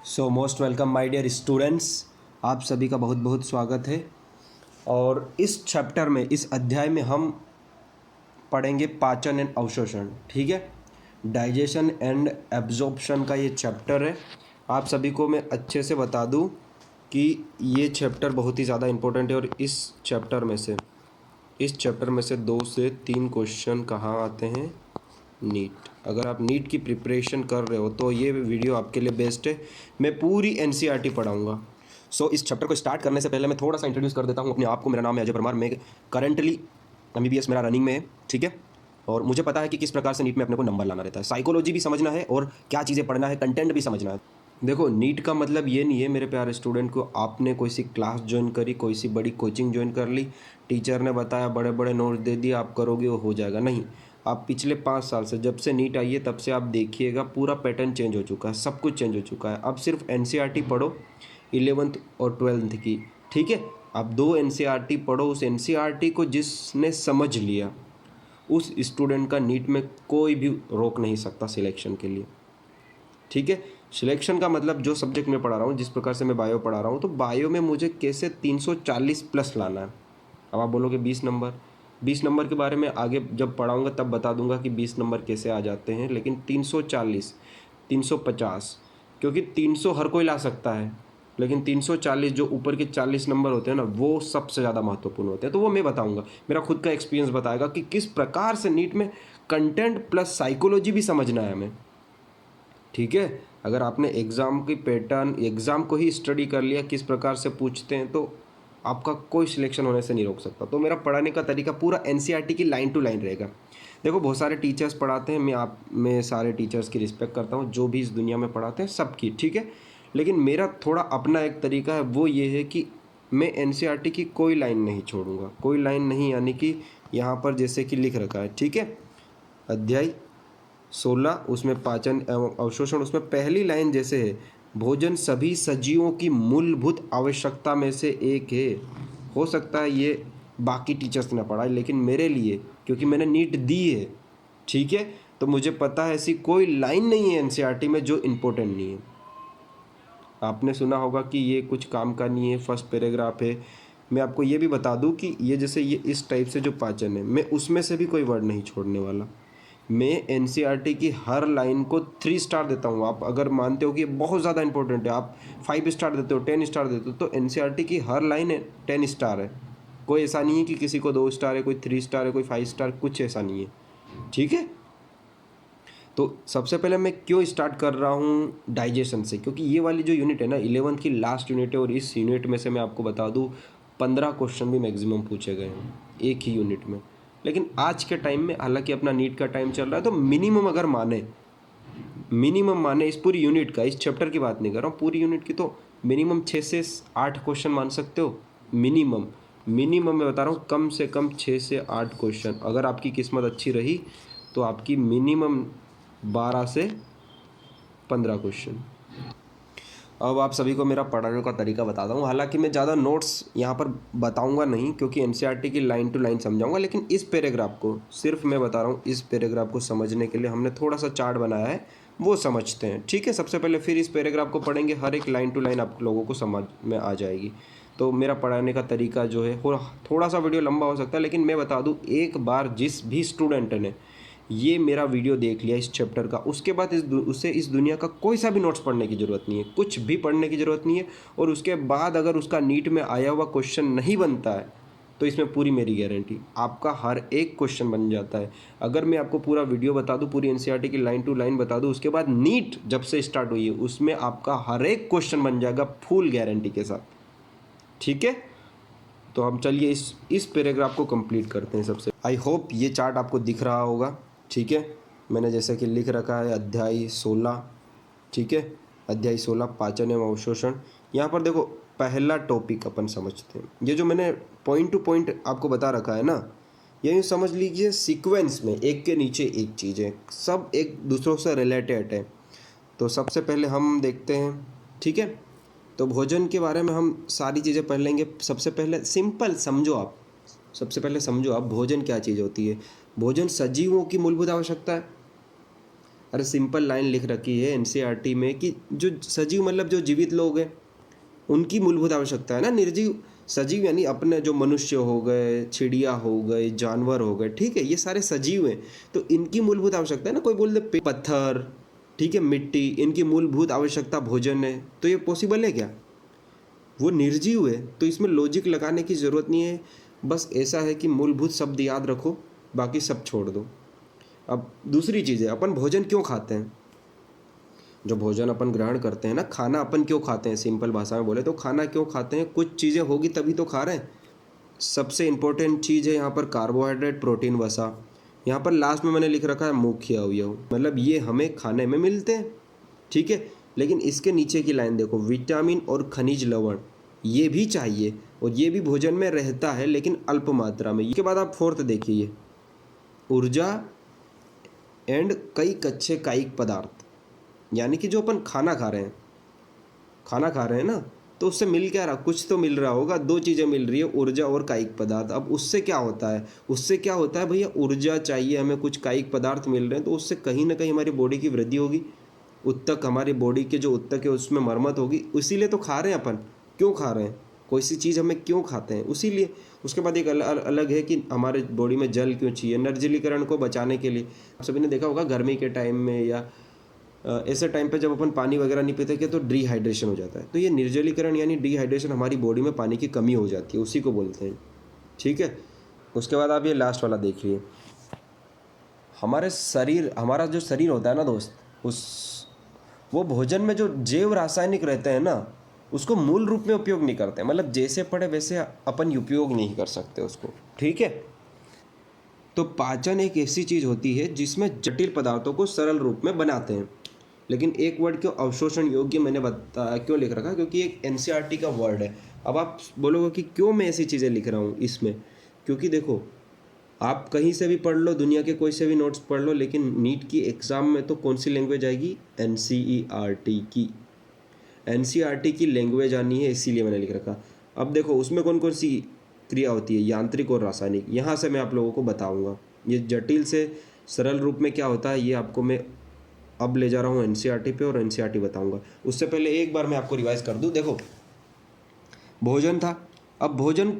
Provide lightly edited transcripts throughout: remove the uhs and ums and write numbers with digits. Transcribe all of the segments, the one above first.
So most welcome my dear students, आप सभी का बहुत बहुत स्वागत है। और इस चैप्टर में, इस अध्याय में हम पढ़ेंगे पाचन एंड अवशोषण। ठीक है, डाइजेशन एंड एब्जॉर्प्शन का ये चैप्टर है। आप सभी को मैं अच्छे से बता दूं कि ये चैप्टर बहुत ही ज़्यादा इम्पोर्टेंट है। और इस चैप्टर में से 2 से 3 क्वेश्चन कहाँ आते हैं? नीट। अगर आप नीट की प्रिपरेशन कर रहे हो तो ये वीडियो आपके लिए बेस्ट है। मैं पूरी एनसीईआरटी पढ़ाऊंगा। इस चैप्टर को स्टार्ट करने से पहले मैं थोड़ा सा इंट्रोड्यूस कर देता हूँ अपने आप को। मेरा नाम है अजय परमार। मैं करंटली एमबीबीएस मेरा रनिंग में है। ठीक है, और मुझे पता है कि किस प्रकार से नीट में अपने को नंबर लाना रहता है। साइकोलॉजी भी समझना है और क्या चीज़ें पढ़ना है, कंटेंट भी समझना है। देखो, नीट का मतलब ये नहीं है मेरे प्यारे स्टूडेंट को आपने कोई सी क्लास ज्वाइन करी, कोई सी बड़ी कोचिंग ज्वाइन कर ली, टीचर ने बताया, बड़े बड़े नोट्स दे दिए, आप करोगे वो हो जाएगा। नहीं, आप पिछले 5 साल से, जब से नीट आई है तब से आप देखिएगा पूरा पैटर्न चेंज हो चुका है, सब कुछ चेंज हो चुका है। अब सिर्फ एनसीईआरटी पढ़ो 11th और 12th की। ठीक है, आप 2 एनसीईआरटी पढ़ो। उस एनसीईआरटी को जिसने समझ लिया उस स्टूडेंट का नीट में कोई भी रोक नहीं सकता सिलेक्शन के लिए। ठीक है, सिलेक्शन का मतलब जो सब्जेक्ट मैं पढ़ा रहा हूँ, जिस प्रकार से मैं बायो पढ़ा रहा हूँ, तो बायो में मुझे कैसे 340 प्लस लाना है। अब आप बोलोगे 20 नंबर के बारे में आगे जब पढ़ाऊँगा तब बता दूंगा कि 20 नंबर कैसे आ जाते हैं। लेकिन 340, 350, क्योंकि 300 हर कोई ला सकता है, लेकिन 340 जो ऊपर के 40 नंबर होते हैं ना, वो सबसे ज़्यादा महत्वपूर्ण होते हैं। तो वो मैं बताऊंगा, मेरा खुद का एक्सपीरियंस बताएगा कि किस प्रकार से नीट में कंटेंट प्लस साइकोलॉजी भी समझना है हमें। ठीक है, अगर आपने एग्ज़ाम की पैटर्न, एग्ज़ाम को ही स्टडी कर लिया किस प्रकार से पूछते हैं, तो आपका कोई सिलेक्शन होने से नहीं रोक सकता। तो मेरा पढ़ाने का तरीका पूरा एनसीईआरटी की लाइन टू लाइन रहेगा। देखो, बहुत सारे टीचर्स पढ़ाते हैं, मैं सारे टीचर्स की रिस्पेक्ट करता हूँ जो भी इस दुनिया में पढ़ाते हैं सबकी। ठीक है, लेकिन मेरा थोड़ा अपना एक तरीका है, वो ये है कि मैं एनसीईआरटी की कोई लाइन नहीं छोड़ूंगा। कोई लाइन नहीं, यानी कि यहाँ पर जैसे कि लिख रखा है। ठीक है, अध्याय 16, उसमें पाचन एवं अवशोषण, उसमें पहली लाइन जैसे है, भोजन सभी सजीवों की मूलभूत आवश्यकता में से एक है। हो सकता है ये बाकी टीचर्स ने पढ़ा है, लेकिन मेरे लिए, क्योंकि मैंने नीट दी है, ठीक है, तो मुझे पता है ऐसी कोई लाइन नहीं है एनसीईआरटी में जो इम्पोर्टेंट नहीं है। आपने सुना होगा कि ये कुछ काम का नहीं है, फर्स्ट पैराग्राफ है। मैं आपको ये भी बता दूं कि ये जैसे ये इस टाइप से जो पाचन है, मैं उसमें से भी कोई वर्ड नहीं छोड़ने वाला। मैं एनसीईआरटी की हर लाइन को 3 स्टार देता हूँ। आप अगर मानते हो कि ये बहुत ज़्यादा इंपॉर्टेंट है, आप 5 स्टार देते हो, 10 स्टार देते हो, तो एनसीईआरटी की हर लाइन 10 स्टार है। कोई ऐसा नहीं है कि किसी को 2 स्टार है, कोई 3 स्टार है, कोई 5 स्टार, कुछ ऐसा नहीं है। ठीक है, तो सबसे पहले मैं क्यों स्टार्ट कर रहा हूँ डाइजेशन से, क्योंकि ये वाली जो यूनिट है ना, 11th की लास्ट यूनिट है। और इस यूनिट में से मैं आपको बता दूँ 15 क्वेश्चन भी मैक्सिमम पूछे गए हैं एक ही यूनिट में। लेकिन आज के टाइम में, हालांकि अपना नीट का टाइम चल रहा है, तो मिनिमम अगर माने इस पूरी यूनिट का, इस चैप्टर की बात नहीं कर रहा हूँ, पूरी यूनिट की, तो मिनिमम 6 से 8 क्वेश्चन मान सकते हो। मिनिमम मैं बता रहा हूँ, कम से कम 6 से 8 क्वेश्चन। अगर आपकी किस्मत अच्छी रही तो आपकी मिनिमम 12 से 15 क्वेश्चन। अब आप सभी को मेरा पढ़ाने का तरीका बताता हूँ। हालांकि मैं ज़्यादा नोट्स यहाँ पर बताऊँगा नहीं, क्योंकि एनसीईआरटी की लाइन टू लाइन समझाऊँगा, लेकिन इस पैराग्राफ को सिर्फ मैं बता रहा हूँ। इस पैराग्राफ को समझने के लिए हमने थोड़ा सा चार्ट बनाया है, वो समझते हैं। ठीक है, सबसे पहले फिर इस पैराग्राफ को पढ़ेंगे, हर एक लाइन टू लाइन आप लोगों को समझ में आ जाएगी। तो मेरा पढ़ाने का तरीका जो है, थोड़ा सा वीडियो लंबा हो सकता है, लेकिन मैं बता दूँ, एक बार जिस भी स्टूडेंट ने ये मेरा वीडियो देख लिया इस चैप्टर का, उसके बाद उसे इस दुनिया का कोई सा भी नोट्स पढ़ने की ज़रूरत नहीं है, कुछ भी पढ़ने की ज़रूरत नहीं है। और उसके बाद अगर उसका नीट में आया हुआ क्वेश्चन नहीं बनता है, तो इसमें पूरी मेरी गारंटी, आपका हर एक क्वेश्चन बन जाता है। अगर मैं आपको पूरा वीडियो बता दूं, पूरी एनसीईआरटी की लाइन टू लाइन बता दूं, उसके बाद नीट जब से स्टार्ट हुई है उसमें आपका हर एक क्वेश्चन बन जाएगा फुल गारंटी के साथ। ठीक है, तो हम चलिए इस पैराग्राफ को कंप्लीट करते हैं। सबसे आई होप ये चार्ट आपको दिख रहा होगा। ठीक है, मैंने जैसे कि लिख रखा है अध्याय 16। ठीक है, अध्याय 16 पाचन एवं अवशोषण। यहाँ पर देखो, पहला टॉपिक अपन समझते हैं। ये जो मैंने पॉइंट टू पॉइंट आपको बता रखा है ना, ये यूँ समझ लीजिए सीक्वेंस में एक के नीचे एक चीज़ें, सब एक दूसरों से रिलेटेड है। तो सबसे पहले हम देखते हैं। ठीक है, तो भोजन के बारे में हम सारी चीज़ें पढ़ लेंगे। सबसे पहले सिंपल समझो आप, सबसे पहले समझो आप, भोजन क्या चीज़ होती है। भोजन सजीवों की मूलभूत आवश्यकता है। अरे सिंपल लाइन लिख रखी है एनसीईआरटी में कि जो सजीव मतलब जो जीवित लोग हैं उनकी मूलभूत आवश्यकता है ना। निर्जीव सजीव यानी अपने जो मनुष्य हो गए, चिड़िया हो गए, जानवर हो गए, ठीक है, ये सारे सजीव हैं। तो इनकी मूलभूत आवश्यकता है ना, कोई बोल दे पत्थर, ठीक है, मिट्टी, इनकी मूलभूत आवश्यकता भोजन है, तो ये पॉसिबल है क्या? वो निर्जीव है, तो इसमें लॉजिक लगाने की ज़रूरत नहीं है। बस ऐसा है कि मूलभूत शब्द याद रखो, बाकी सब छोड़ दो। अब दूसरी चीज़ है, अपन भोजन क्यों खाते हैं? जो भोजन अपन ग्रहण करते हैं ना, खाना अपन क्यों खाते हैं? सिंपल भाषा में बोले तो खाना क्यों खाते हैं? कुछ चीज़ें होगी तभी तो खा रहे हैं। सबसे इम्पोर्टेंट चीज़ है यहाँ पर कार्बोहाइड्रेट, प्रोटीन, वसा। यहाँ पर लास्ट में मैंने लिख रखा है मुख्य अवयव, मतलब ये हमें खाने में मिलते हैं, ठीक है। लेकिन इसके नीचे की लाइन देखो, विटामिन और खनिज लवण ये भी चाहिए, और ये भी भोजन में रहता है लेकिन अल्प मात्रा में। इसके बाद आप फोर्थ देखिए, ऊर्जा एंड कई कच्चे कायिक पदार्थ, यानी कि जो अपन खाना खा रहे हैं ना, तो उससे मिल क्या रहा? कुछ तो मिल रहा होगा। दो चीज़ें मिल रही है, ऊर्जा और कायिक पदार्थ। अब उससे क्या होता है? उससे क्या होता है भैया, ऊर्जा चाहिए हमें, कुछ कायिक पदार्थ मिल रहे हैं, तो उससे कहीं ना कहीं हमारी बॉडी की वृद्धि होगी, उत्तक, हमारी बॉडी के जो उत्तक है उसमें मरम्मत होगी। इसीलिए तो खा रहे हैं अपन। क्यों खा रहे हैं? कोई सी चीज़ हमें क्यों खाते हैं? उसीलिए। उसके बाद एक अलग है कि हमारे बॉडी में जल क्यों चाहिए? निर्जलीकरण को बचाने के लिए। आप सभी ने देखा होगा गर्मी के टाइम में या ऐसे टाइम पे जब अपन पानी वगैरह नहीं पीते तो डिहाइड्रेशन हो जाता है। तो ये निर्जलीकरण यानी डिहाइड्रेशन, हमारी बॉडी में पानी की कमी हो जाती है, उसी को बोलते हैं, ठीक है। उसके बाद आप ये लास्ट वाला देखिए, हमारा जो शरीर होता है ना दोस्त, वो भोजन में जो जैव रासायनिक रहते हैं ना, उसको मूल रूप में उपयोग नहीं करते। मतलब जैसे पड़े वैसे अपन उपयोग नहीं कर सकते उसको, ठीक है। तो पाचन एक ऐसी चीज़ होती है जिसमें जटिल पदार्थों को सरल रूप में बनाते हैं। लेकिन एक वर्ड क्यों अवशोषण योग्य मैंने बताया, क्यों लिख रखा? क्योंकि एक एनसीईआरटी का वर्ड है। अब आप बोलोगे कि क्यों मैं ऐसी चीज़ें लिख रहा हूँ इसमें? क्योंकि देखो, आप कहीं से भी पढ़ लो, दुनिया के कोई से भी नोट्स पढ़ लो, लेकिन नीट की एग्ज़ाम में तो कौन सी लैंग्वेज आएगी? एनसीईआरटी की लैंग्वेज आनी है, इसीलिए मैंने लिख रखा। अब देखो उसमें कौन कौन सी क्रिया होती है, यांत्रिक और रासायनिक, यहाँ से मैं आप लोगों को बताऊँगा। ये जटिल से सरल रूप में क्या होता है ये आपको मैं अब ले जा रहा हूँ एनसीईआरटी पे, और एनसीईआरटी बताऊंगा। उससे पहले एक बार मैं आपको रिवाइज कर दूं। देखो, भोजन था। अब भोजन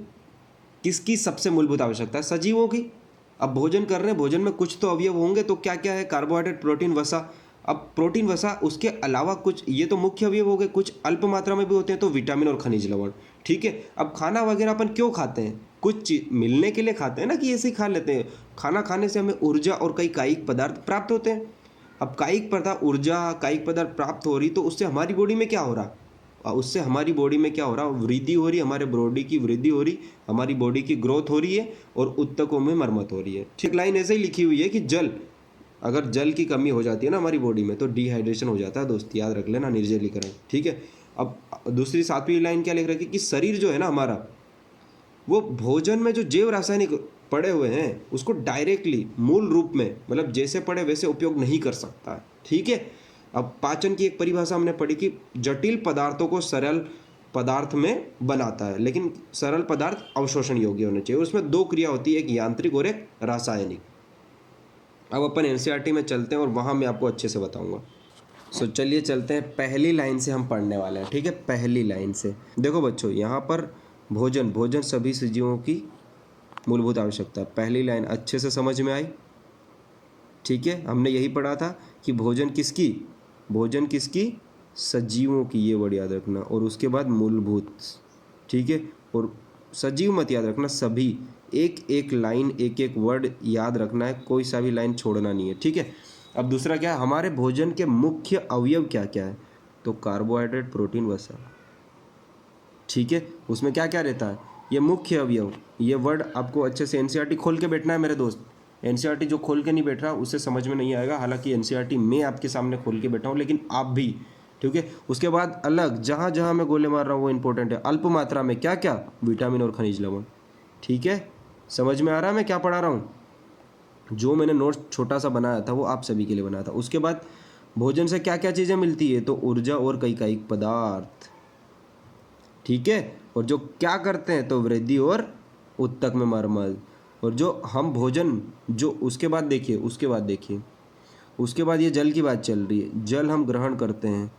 किसकी सबसे मूलभूत आवश्यकता है? सजीवों की। अब भोजन कर रहे हैं, भोजन में कुछ तो अवयव होंगे, तो क्या क्या है? कार्बोहाइड्रेट, प्रोटीन, वसा। अब प्रोटीन, वसा, उसके अलावा कुछ, ये तो मुख्य अवयव हो गए, कुछ अल्प मात्रा में भी होते हैं, तो विटामिन और खनिज लवण, ठीक है। अब खाना वगैरह अपन क्यों खाते हैं? कुछ चीज मिलने के लिए खाते हैं ना, कि ऐसे ही खा लेते हैं। खाना खाने से हमें ऊर्जा और कई कायिक पदार्थ प्राप्त होते हैं। अब कायिक पदार्थ, ऊर्जा, कायिक पदार्थ प्राप्त हो रही, तो उससे हमारी बॉडी में क्या हो रहा? उससे हमारी बॉडी में क्या हो रहा? वृद्धि हो रही, हमारे बॉडी की वृद्धि हो रही, हमारी बॉडी की ग्रोथ हो रही है, और उत्तकों में मरम्मत हो रही है। ठीक, लाइन ऐसे ही लिखी हुई है कि अगर जल की कमी हो जाती है ना हमारी बॉडी में, तो डिहाइड्रेशन हो जाता है दोस्त, याद रख लेना, निर्जलीकरण, ठीक है। अब दूसरी 7वीं लाइन क्या लिख रखी कि शरीर जो है ना हमारा, वो भोजन में जो जैव रासायनिक पड़े हुए हैं उसको डायरेक्टली मूल रूप में, मतलब जैसे पड़े वैसे उपयोग नहीं कर सकता है, ठीक है। अब पाचन की एक परिभाषा हमने पढ़ी कि जटिल पदार्थों को सरल पदार्थ में बनाता है, लेकिन सरल पदार्थ अवशोषण योग्य होने चाहिए। उसमें 2 क्रिया होती है, एक यांत्रिक और एक रासायनिक। अब अपन एनसीईआरटी में चलते हैं और वहाँ मैं आपको अच्छे से बताऊँगा। सो चलिए चलते हैं, पहली लाइन से हम पढ़ने वाले हैं, ठीक है। पहली लाइन से देखो बच्चों, यहाँ पर भोजन सभी सजीवों की मूलभूत आवश्यकता। पहली लाइन अच्छे से समझ में आई, ठीक है। हमने यही पढ़ा था कि भोजन किसकी? सजीवों की, ये वर्ड याद रखना। और उसके बाद मूलभूत, ठीक है। और सजीव मत याद रखना, सभी, एक एक लाइन, एक एक वर्ड याद रखना है, कोई सा भी लाइन छोड़ना नहीं है, ठीक है। अब दूसरा क्या है, हमारे भोजन के मुख्य अवयव क्या क्या है? तो कार्बोहाइड्रेट, प्रोटीन, वसा, ठीक है। उसमें क्या क्या रहता है? ये मुख्य अवयव। ये वर्ड आपको अच्छे से एनसीईआरटी खोल के बैठना है मेरे दोस्त। एनसीईआरटी जो खोल के नहीं बैठ रहा उसे समझ में नहीं आएगा। हालांकि एनसीईआरटी मैं आपके सामने खोल के बैठा हूँ, लेकिन आप भी, ठीक है। उसके बाद अलग जहाँ जहाँ मैं गोले मार रहा हूँ वो इंपॉर्टेंट है। अल्प मात्रा में क्या क्या? विटामिन और खनिज लवण, ठीक है। समझ में आ रहा है मैं क्या पढ़ा रहा हूँ? जो मैंने नोट्स छोटा सा बनाया था वो आप सभी के लिए बनाया था। उसके बाद भोजन से क्या क्या चीज़ें मिलती है? तो ऊर्जा और कई कायिक पदार्थ, ठीक है। और जो क्या करते हैं? तो वृद्धि और उत्तक में मरम्मत। और जो हम भोजन, जो उसके बाद देखिए उसके बाद ये जल की बात चल रही है, जल हम ग्रहण करते हैं,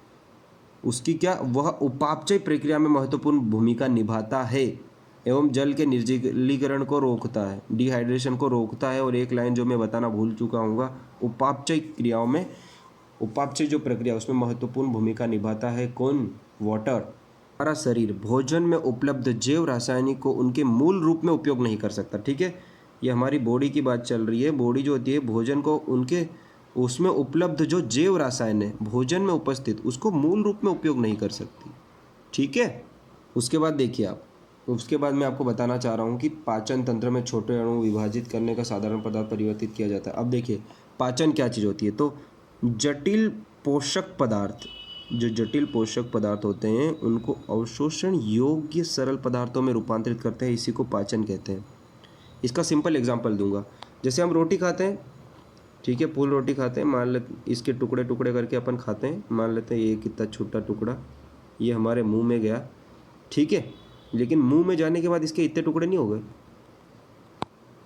उसकी क्या, वह उपापचय प्रक्रिया में महत्वपूर्ण भूमिका निभाता है एवं जल के निर्जलीकरण को रोकता है, डिहाइड्रेशन को रोकता है। और एक लाइन जो मैं बताना भूल चुका हूँ, उपापचय क्रियाओं में, उपापचय जो प्रक्रिया उसमें महत्वपूर्ण भूमिका निभाता है कौन, वाटर। हमारा शरीर भोजन में उपलब्ध जैव रासायनिक को उनके मूल रूप में उपयोग नहीं कर सकता, ठीक है। ये हमारी बॉडी की बात चल रही है। बॉडी जो होती है भोजन को उनके उसमें उपलब्ध जो जैव रसायन है भोजन में उपस्थित, उसको मूल रूप में उपयोग नहीं कर सकती, ठीक है। उसके बाद देखिए आप, उसके बाद मैं आपको बताना चाह रहा हूँ कि पाचन तंत्र में छोटे अणु विभाजित करने का साधारण पदार्थ परिवर्तित किया जाता है। अब देखिए पाचन क्या चीज़ होती है, तो जटिल पोषक पदार्थ, जो जटिल पोषक पदार्थ होते हैं उनको अवशोषण योग्य सरल पदार्थों में रूपांतरित करते हैं, इसी को पाचन कहते हैं। इसका सिंपल एग्जांपल दूंगा, जैसे हम रोटी खाते हैं, ठीक है, फुल रोटी खाते हैं, मान लेते इसके टुकड़े टुकड़े करके अपन खाते हैं, मान लेते हैं ये कितना छोटा टुकड़ा ये हमारे मुंह में गया, ठीक है, लेकिन मुंह में जाने के बाद इसके इतने टुकड़े नहीं हो गए।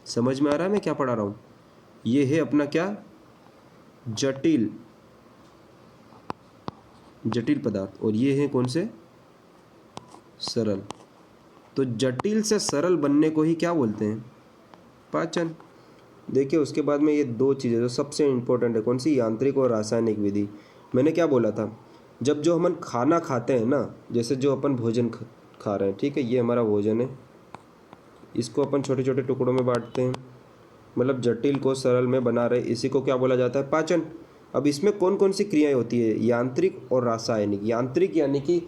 समझ में आ रहा है मैं क्या पढ़ा रहा हूँ? ये है अपना क्या, जटिल जटिल पदार्थ, और ये है कौन से, सरल। तो जटिल से सरल बनने को ही क्या बोलते हैं, पाचन। देखिए उसके बाद में ये दो चीज़ें जो सबसे इम्पोर्टेंट है, कौन सी, यांत्रिक और रासायनिक विधि। मैंने क्या बोला था, जब जो हम खाना खाते हैं ना, जैसे जो अपन भोजन खा रहे हैं, ठीक है, ये हमारा भोजन है, इसको अपन छोटे छोटे टुकड़ों में बांटते हैं, मतलब जटिल को सरल में बना रहे, इसी को क्या बोला जाता है, पाचन। अब इसमें कौन कौन सी क्रियाएं होती है, यांत्रिक और रासायनिक। यांत्रिक यानी कि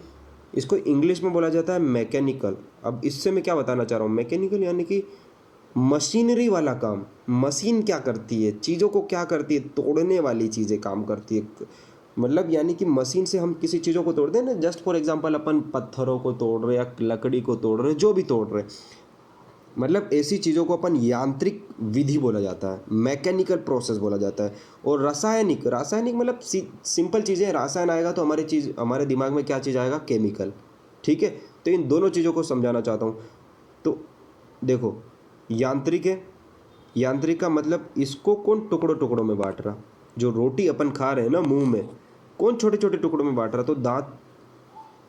इसको इंग्लिश में बोला जाता है मैकेनिकल। अब इससे मैं क्या बताना चाह रहा हूँ, मैकेनिकल यानी कि मशीनरी वाला काम। मशीन क्या करती है, चीज़ों को क्या करती है, तोड़ने वाली चीज़ें काम करती है, मतलब यानी कि मशीन से हम किसी चीज़ों को तोड़ते हैं ना, जस्ट फॉर एग्जांपल अपन पत्थरों को तोड़ रहे या लकड़ी को तोड़ रहे, जो भी तोड़ रहे, मतलब ऐसी चीज़ों को अपन यांत्रिक विधि बोला जाता है, मैकेनिकल प्रोसेस बोला जाता है। और रासायनिक, रासायनिक मतलब सिंपल चीज़ें, रासायन आएगा तो हमारे दिमाग में क्या चीज़ आएगा, केमिकल, ठीक है। तो इन दोनों चीज़ों को समझाना चाहता हूँ। तो देखो यांत्रिक है, यांत्रिक का मतलब इसको कौन टुकड़ों टुकड़ों में बांट रहा, जो रोटी अपन खा रहे हैं ना मुंह में, कौन छोटे छोटे टुकड़ों में बांट रहा, तो दांत।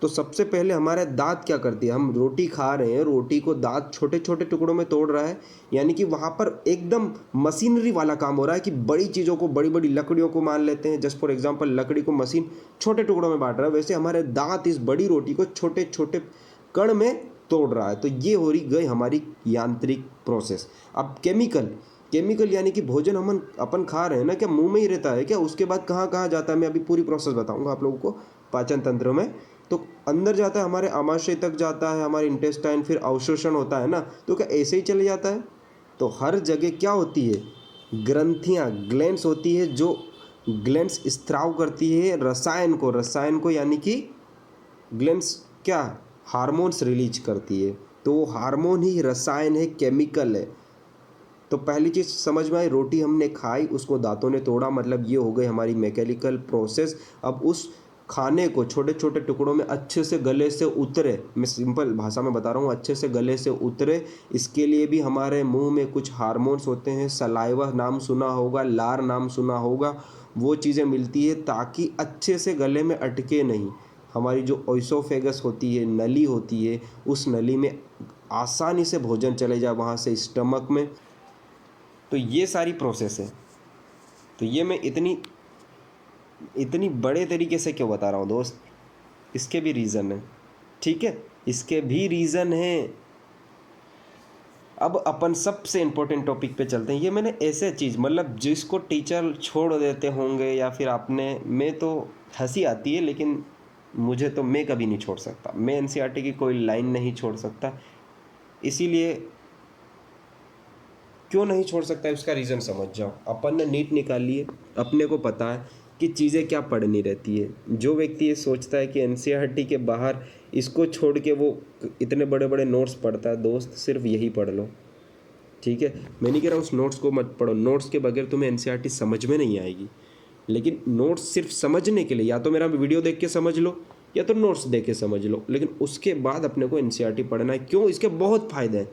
तो सबसे पहले हमारे दांत क्या करती है, हम रोटी खा रहे हैं, रोटी को दांत छोटे छोटे टुकड़ों में तोड़ रहा है, यानी कि वहाँ पर एकदम मशीनरी वाला काम हो रहा है कि बड़ी चीज़ों को, बड़ी बड़ी लकड़ियों को मान लेते हैं, जस्ट फॉर एग्जांपल लकड़ी को मशीन छोटे टुकड़ों में बांट रहा है, वैसे हमारे दांत इस बड़ी रोटी को छोटे छोटे कण में तोड़ रहा है। तो ये हो रही गई हमारी यांत्रिक प्रोसेस। अब केमिकल, केमिकल यानी कि भोजन हम अपन खा रहे हैं ना, क्या मुंह में ही रहता है क्या, उसके बाद कहाँ कहाँ जाता है, मैं अभी पूरी प्रोसेस बताऊंगा आप लोगों को पाचन तंत्र में। तो अंदर जाता है, हमारे आमाशय तक जाता है, हमारे इंटेस्टाइन, फिर अवशोषण होता है ना, तो क्या ऐसे ही चले जाता है, तो हर जगह क्या होती है, ग्रंथियाँ, ग्लैंड्स होती है, जो ग्लैंड्स स्त्राव करती है रसायन को, रसायन को यानी कि ग्लैंड्स क्या, हार्मोन्स रिलीज करती है, तो वो हार्मोन ही रसायन है, केमिकल है। तो पहली चीज़ समझ में आई, रोटी हमने खाई, उसको दांतों ने तोड़ा, मतलब ये हो गई हमारी मैकेनिकल प्रोसेस। अब उस खाने को छोटे छोटे टुकड़ों में अच्छे से गले से उतरे, मैं सिंपल भाषा में बता रहा हूँ, अच्छे से गले से उतरे, इसके लिए भी हमारे मुंह में कुछ हार्मोन्स होते हैं, सलाइवा नाम सुना होगा, लार नाम सुना होगा, वो चीज़ें मिलती है ताकि अच्छे से गले में अटके नहीं। हमारी जो ओइसोफेगस होती है, नली होती है, उस नली में आसानी से भोजन चले जाए वहाँ से स्टमक में। तो ये सारी प्रोसेस है। तो ये मैं इतनी बड़े तरीके से क्यों बता रहा हूँ दोस्त, इसके भी रीज़न है, ठीक है, इसके भी रीज़न है। अब अपन सबसे इम्पोर्टेंट टॉपिक पे चलते हैं। ये मैंने ऐसे चीज़, मतलब जिसको टीचर छोड़ देते होंगे या फिर आपने, मैं तो हंसी आती है, लेकिन मुझे तो मैं कभी नहीं छोड़ सकता, मैं एनसीईआरटी की कोई लाइन नहीं छोड़ सकता। इसीलिए क्यों नहीं छोड़ सकता है, उसका रीज़न समझ जाओ। अपन ने नीट निकाली है, अपने को पता है कि चीज़ें क्या पढ़नी रहती है। जो व्यक्ति ये सोचता है कि एनसीईआरटी के बाहर इसको छोड़ के वो इतने बड़े बड़े नोट्स पढ़ता है, दोस्त सिर्फ यही पढ़ लो, ठीक है। मैं नहीं कह रहा उस नोट्स को मत पढ़ो, नोट्स के बगैर तुम्हें एनसीईआरटी समझ में नहीं आएगी, लेकिन नोट्स सिर्फ समझने के लिए, या तो मेरा वीडियो देख के समझ लो या तो नोट्स देख के समझ लो, लेकिन उसके बाद अपने को एनसीईआरटी पढ़ना है। क्यों, इसके बहुत फ़ायदे हैं,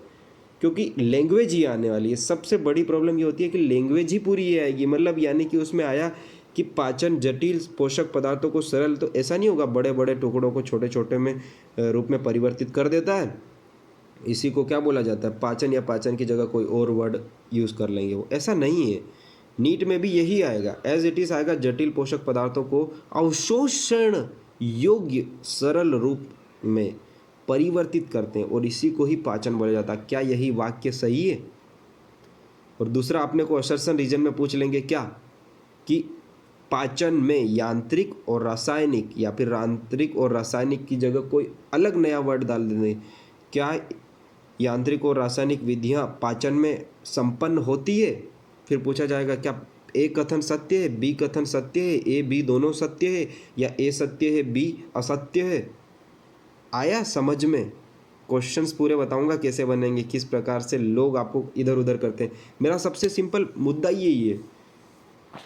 क्योंकि लैंग्वेज ही आने वाली है। सबसे बड़ी प्रॉब्लम ये होती है कि लैंग्वेज ही पूरी ये आएगी, मतलब यानी कि उसमें आया कि पाचन जटिल पोषक पदार्थों को सरल, तो ऐसा नहीं होगा बड़े बड़े टुकड़ों को छोटे छोटे में रूप में परिवर्तित कर देता है। इसी को क्या बोला जाता है, पाचन, या पाचन की जगह कोई और वर्ड यूज़ कर लेंगे, वो ऐसा नहीं है। नीट में भी यही आएगा, एज इट इज़ आएगा, जटिल पोषक पदार्थों को अवशोषण योग्य सरल रूप में परिवर्तित करते हैं और इसी को ही पाचन बोला जाता है। क्या यही वाक्य सही है? और दूसरा अपने को असर्शन रीजन में पूछ लेंगे क्या, कि पाचन में यांत्रिक और रासायनिक, या फिर यांत्रिक और रासायनिक की जगह कोई अलग नया वर्ड डाल देंगे। क्या यांत्रिक और रासायनिक विधियां पाचन में संपन्न होती है? फिर पूछा जाएगा क्या ए कथन सत्य है, बी कथन सत्य है, ए बी दोनों सत्य है, या ए सत्य है बी असत्य है? आया समझ में? क्वेश्चंस पूरे बताऊंगा कैसे बनेंगे, किस प्रकार से लोग आपको इधर उधर करते हैं। मेरा सबसे सिंपल मुद्दा यही है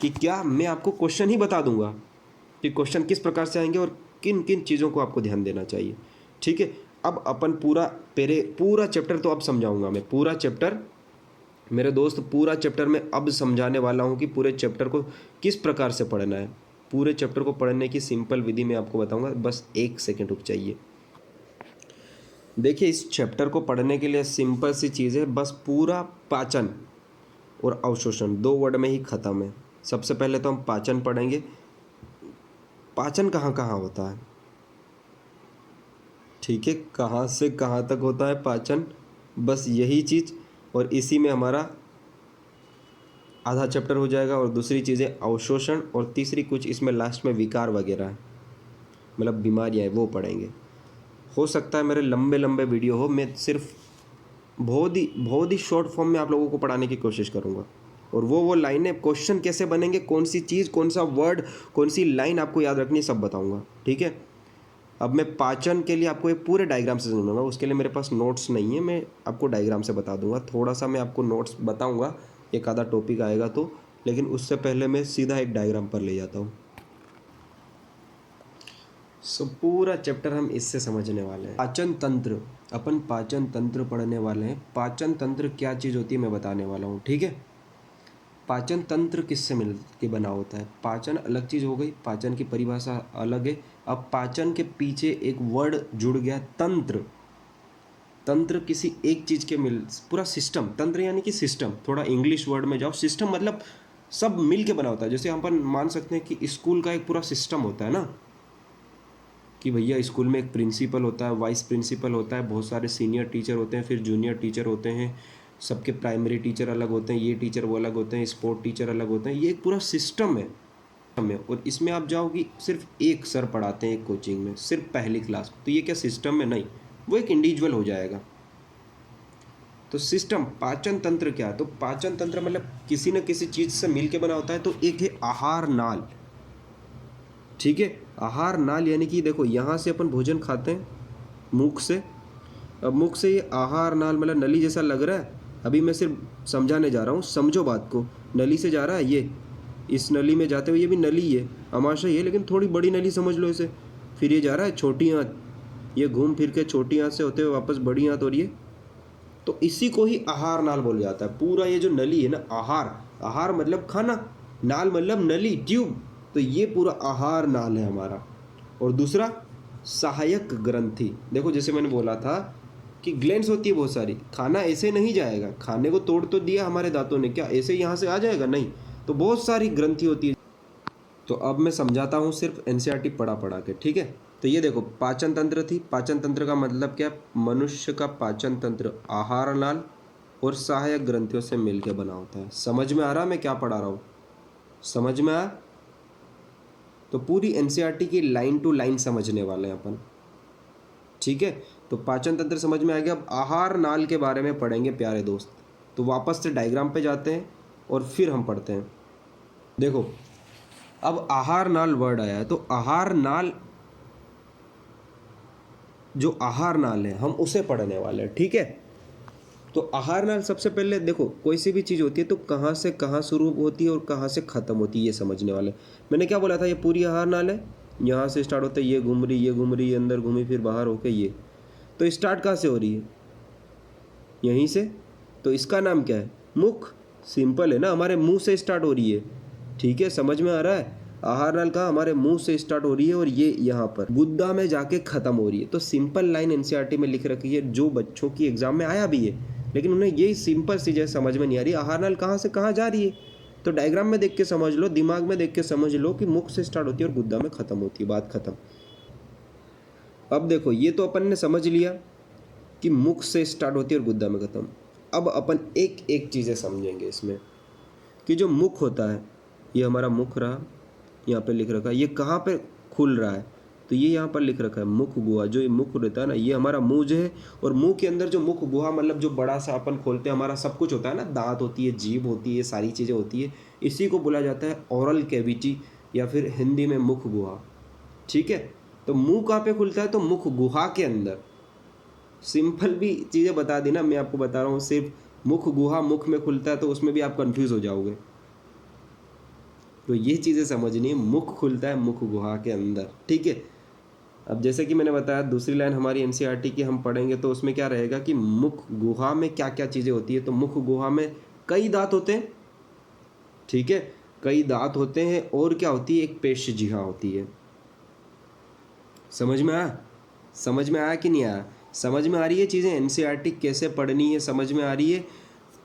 कि क्या मैं आपको क्वेश्चन ही बता दूंगा कि क्वेश्चन किस प्रकार से आएंगे और किन किन चीज़ों को आपको ध्यान देना चाहिए। ठीक है, अब अपन पूरा चैप्टर तो अब समझाऊंगा मैं, पूरा चैप्टर मेरे दोस्त, पूरा चैप्टर में अब समझाने वाला हूँ कि पूरे चैप्टर को किस प्रकार से पढ़ना है। पूरे चैप्टर को पढ़ने की सिंपल विधि मैं आपको बताऊंगा, बस 1 सेकंड रुक जाइए। देखिए, इस चैप्टर को पढ़ने के लिए सिंपल सी चीज़ है, बस पूरा पाचन और अवशोषण 2 वर्ड में ही ख़त्म है। सबसे पहले तो हम पाचन पढ़ेंगे। पाचन कहाँ कहाँ होता है, ठीक है, कहाँ से कहाँ तक होता है पाचन, बस यही चीज़, और इसी में हमारा आधा चैप्टर हो जाएगा। और दूसरी चीज़ है अवशोषण, और तीसरी कुछ इसमें लास्ट में विकार वगैरह है, मतलब बीमारियाँ हैं, वो पढ़ेंगे। हो सकता है मेरे लंबे लंबे वीडियो हो, मैं सिर्फ बहुत ही शॉर्ट फॉर्म में आप लोगों को पढ़ाने की कोशिश करूँगा। और वो लाइनें, क्वेश्चन कैसे बनेंगे, कौन सी चीज़, कौन सा वर्ड, कौन सी लाइन आपको याद रखनी है, सब बताऊँगा। ठीक है, अब मैं पाचन के लिए आपको एक पूरे डायग्राम से समझाऊंगा। उसके लिए मेरे पास नोट्स नहीं है, मैं आपको डायग्राम से बता दूंगा। थोड़ा सा मैं आपको नोट्स बताऊंगा, एक आधा टॉपिक आएगा तो, लेकिन उससे पहले मैं सीधा एक डायग्राम पर ले जाता हूँ। सो पूरा चैप्टर हम इससे समझने वाले हैं। पाचन तंत्र, अपन पाचन तंत्र पढ़ने वाले हैं। पाचन तंत्र क्या चीज़ होती है मैं बताने वाला हूँ। ठीक है, पाचन तंत्र किससे मिल के बना होता है? पाचन अलग चीज़ हो गई, पाचन की परिभाषा अलग है। अब पाचन के पीछे एक वर्ड जुड़ गया, तंत्र। तंत्र किसी एक चीज़ के पूरा सिस्टम, तंत्र यानी कि सिस्टम। थोड़ा इंग्लिश वर्ड में जाओ, सिस्टम मतलब सब मिल के बना होता है। जैसे हम अपन मान सकते हैं कि स्कूल का एक पूरा सिस्टम होता है ना, कि भैया स्कूल में एक प्रिंसिपल होता है, वाइस प्रिंसिपल होता है, बहुत सारे सीनियर टीचर होते हैं, फिर जूनियर टीचर होते हैं, सबके प्राइमरी टीचर अलग होते हैं, ये टीचर वो अलग होते हैं, स्पोर्ट टीचर अलग होते हैं। ये एक पूरा सिस्टम है। और इसमें आप जाओगी सिर्फ एक सर पढ़ाते हैं एक कोचिंग में, सिर्फ पहली क्लास, तो ये क्या सिस्टम में? नहीं, वो एक इंडिविजुअल हो जाएगा। तो सिस्टम, पाचन तंत्र क्या है? तो पाचन तंत्र मतलब किसी न किसी चीज़ से मिल के बना होता है। तो एक है आहार नाल। ठीक है, आहार नाल यानी कि देखो, यहाँ से अपन भोजन खाते हैं मुख से। अब मुख से ये आहार नाल मतलब नली जैसा लग रहा है। अभी मैं सिर्फ समझाने जा रहा हूँ, समझो बात को। नली से जा रहा है ये, इस नली में जाते हुए, ये भी नली है, आमाशय है, लेकिन थोड़ी बड़ी नली समझ लो इसे। फिर ये जा रहा है छोटी आंत, ये घूम फिर के छोटी आंत से होते हुए वापस बड़ी आंत हो रही है। तो इसी को ही आहार नाल बोला जाता है। पूरा ये जो नली है ना, आहार मतलब खाना, नाल मतलब नली, ट्यूब, तो ये पूरा आहार नाल है हमारा। और दूसरा सहायक ग्रंथि। देखो, जैसे मैंने बोला था कि ग्लैंड्स होती है बहुत सारी, खाना ऐसे नहीं जाएगा। खाने को तोड़ तो दिया हमारे दांतों ने, क्या ऐसे यहाँ से आ जाएगा? नहीं, तो बहुत सारी ग्रंथि होती है। तो अब मैं समझाता हूँ सिर्फ एनसीईआरटी पढ़ा के। ठीक है, तो ये देखो, पाचन तंत्र थी। पाचन तंत्र का मतलब क्या? मनुष्य का पाचन तंत्र आहार नाल और सहायक ग्रंथियों से मिलकर बना होता है। समझ में आ रहा मैं क्या पढ़ा रहा हूँ? समझ में आया? तो पूरी एनसीईआरटी की लाइन टू लाइन समझने वाले हैं अपन। ठीक है, तो पाचन तंत्र समझ में आ गया। अब आहार नाल के बारे में पढ़ेंगे प्यारे दोस्त। तो वापस से डायग्राम पे जाते हैं और फिर हम पढ़ते हैं। देखो, अब आहार नाल वर्ड आया है, तो आहार नाल, जो आहार नाल है हम उसे पढ़ने वाले हैं। ठीक है, तो आहार नाल सबसे पहले देखो, कोई सी भी चीज़ होती है तो कहाँ से कहाँ शुरू होती है और कहाँ से ख़त्म होती है, ये समझने वाले। मैंने क्या बोला था, ये पूरी आहार नाल है, यहाँ से स्टार्ट होता है, ये घूम रही, ये घूम रही, ये अंदर घूमी, फिर बाहर होके ये। तो स्टार्ट कहाँ से हो रही है? यहीं से। तो इसका नाम क्या है? मुख। सिंपल है ना, हमारे मुंह से स्टार्ट हो रही है। ठीक है, समझ में आ रहा है? आहार नाल कहाँ, हमारे मुंह से स्टार्ट हो रही है और ये यहाँ पर गुद्दा में जाके खत्म हो रही है। तो सिंपल लाइन एनसीईआरटी में लिख रखी है, जो बच्चों की एग्जाम में आया भी है, लेकिन उन्हें यही सिंपल सी चीज़ समझ में नहीं आ रही, आहार नाल कहाँ से कहाँ जा रही है। तो डायग्राम में देख के समझ लो, दिमाग में देख के समझ लो कि मुख से स्टार्ट होती है और गुद्दा में खत्म होती है, बात खत्म। अब देखो, ये तो अपन ने समझ लिया कि मुख से स्टार्ट होती है और गुद्दा में खत्म। अब अपन एक एक चीज़ें समझेंगे इसमें कि जो मुख होता है, ये हमारा मुख रहा, यहाँ पे लिख रखा है, ये कहाँ पे खुल रहा है, तो ये यहाँ पर लिख रखा है मुख गुहा। जो ये मुख रहता है ना, ये हमारा मुंह जो है, और मुंह के अंदर जो मुख गुहा मतलब जो बड़ा सा अपन खोलते हैं, हमारा सब कुछ होता है ना, दांत होती है, जीभ होती है, सारी चीज़ें होती है, इसी को बोला जाता है ओरल कैविटी या फिर हिंदी में मुख गुहा। ठीक है, तो मुंह कहाँ पे खुलता है, तो मुख गुहा के अंदर। सिंपल भी चीज़ें बता दी ना, मैं आपको बता रहा हूँ, सिर्फ मुख गुहा मुख में खुलता है तो उसमें भी आप कंफ्यूज हो जाओगे। तो ये चीज़ें समझनी है, मुख खुलता है मुख गुहा के अंदर। ठीक है, अब जैसे कि मैंने बताया, दूसरी लाइन हमारी एनसीईआरटी की हम पढ़ेंगे तो उसमें क्या रहेगा कि मुख गुहा में क्या क्या चीज़ें होती है। तो मुख गुहा में कई दांत होते हैं, ठीक है, कई दांत होते हैं, और क्या होती है, एक पेशजिह्वा होती है। समझ में आया, समझ में आया कि नहीं आया, समझ में आ रही है चीज़ें, एनसीईआरटी कैसे पढ़नी है समझ में आ रही है।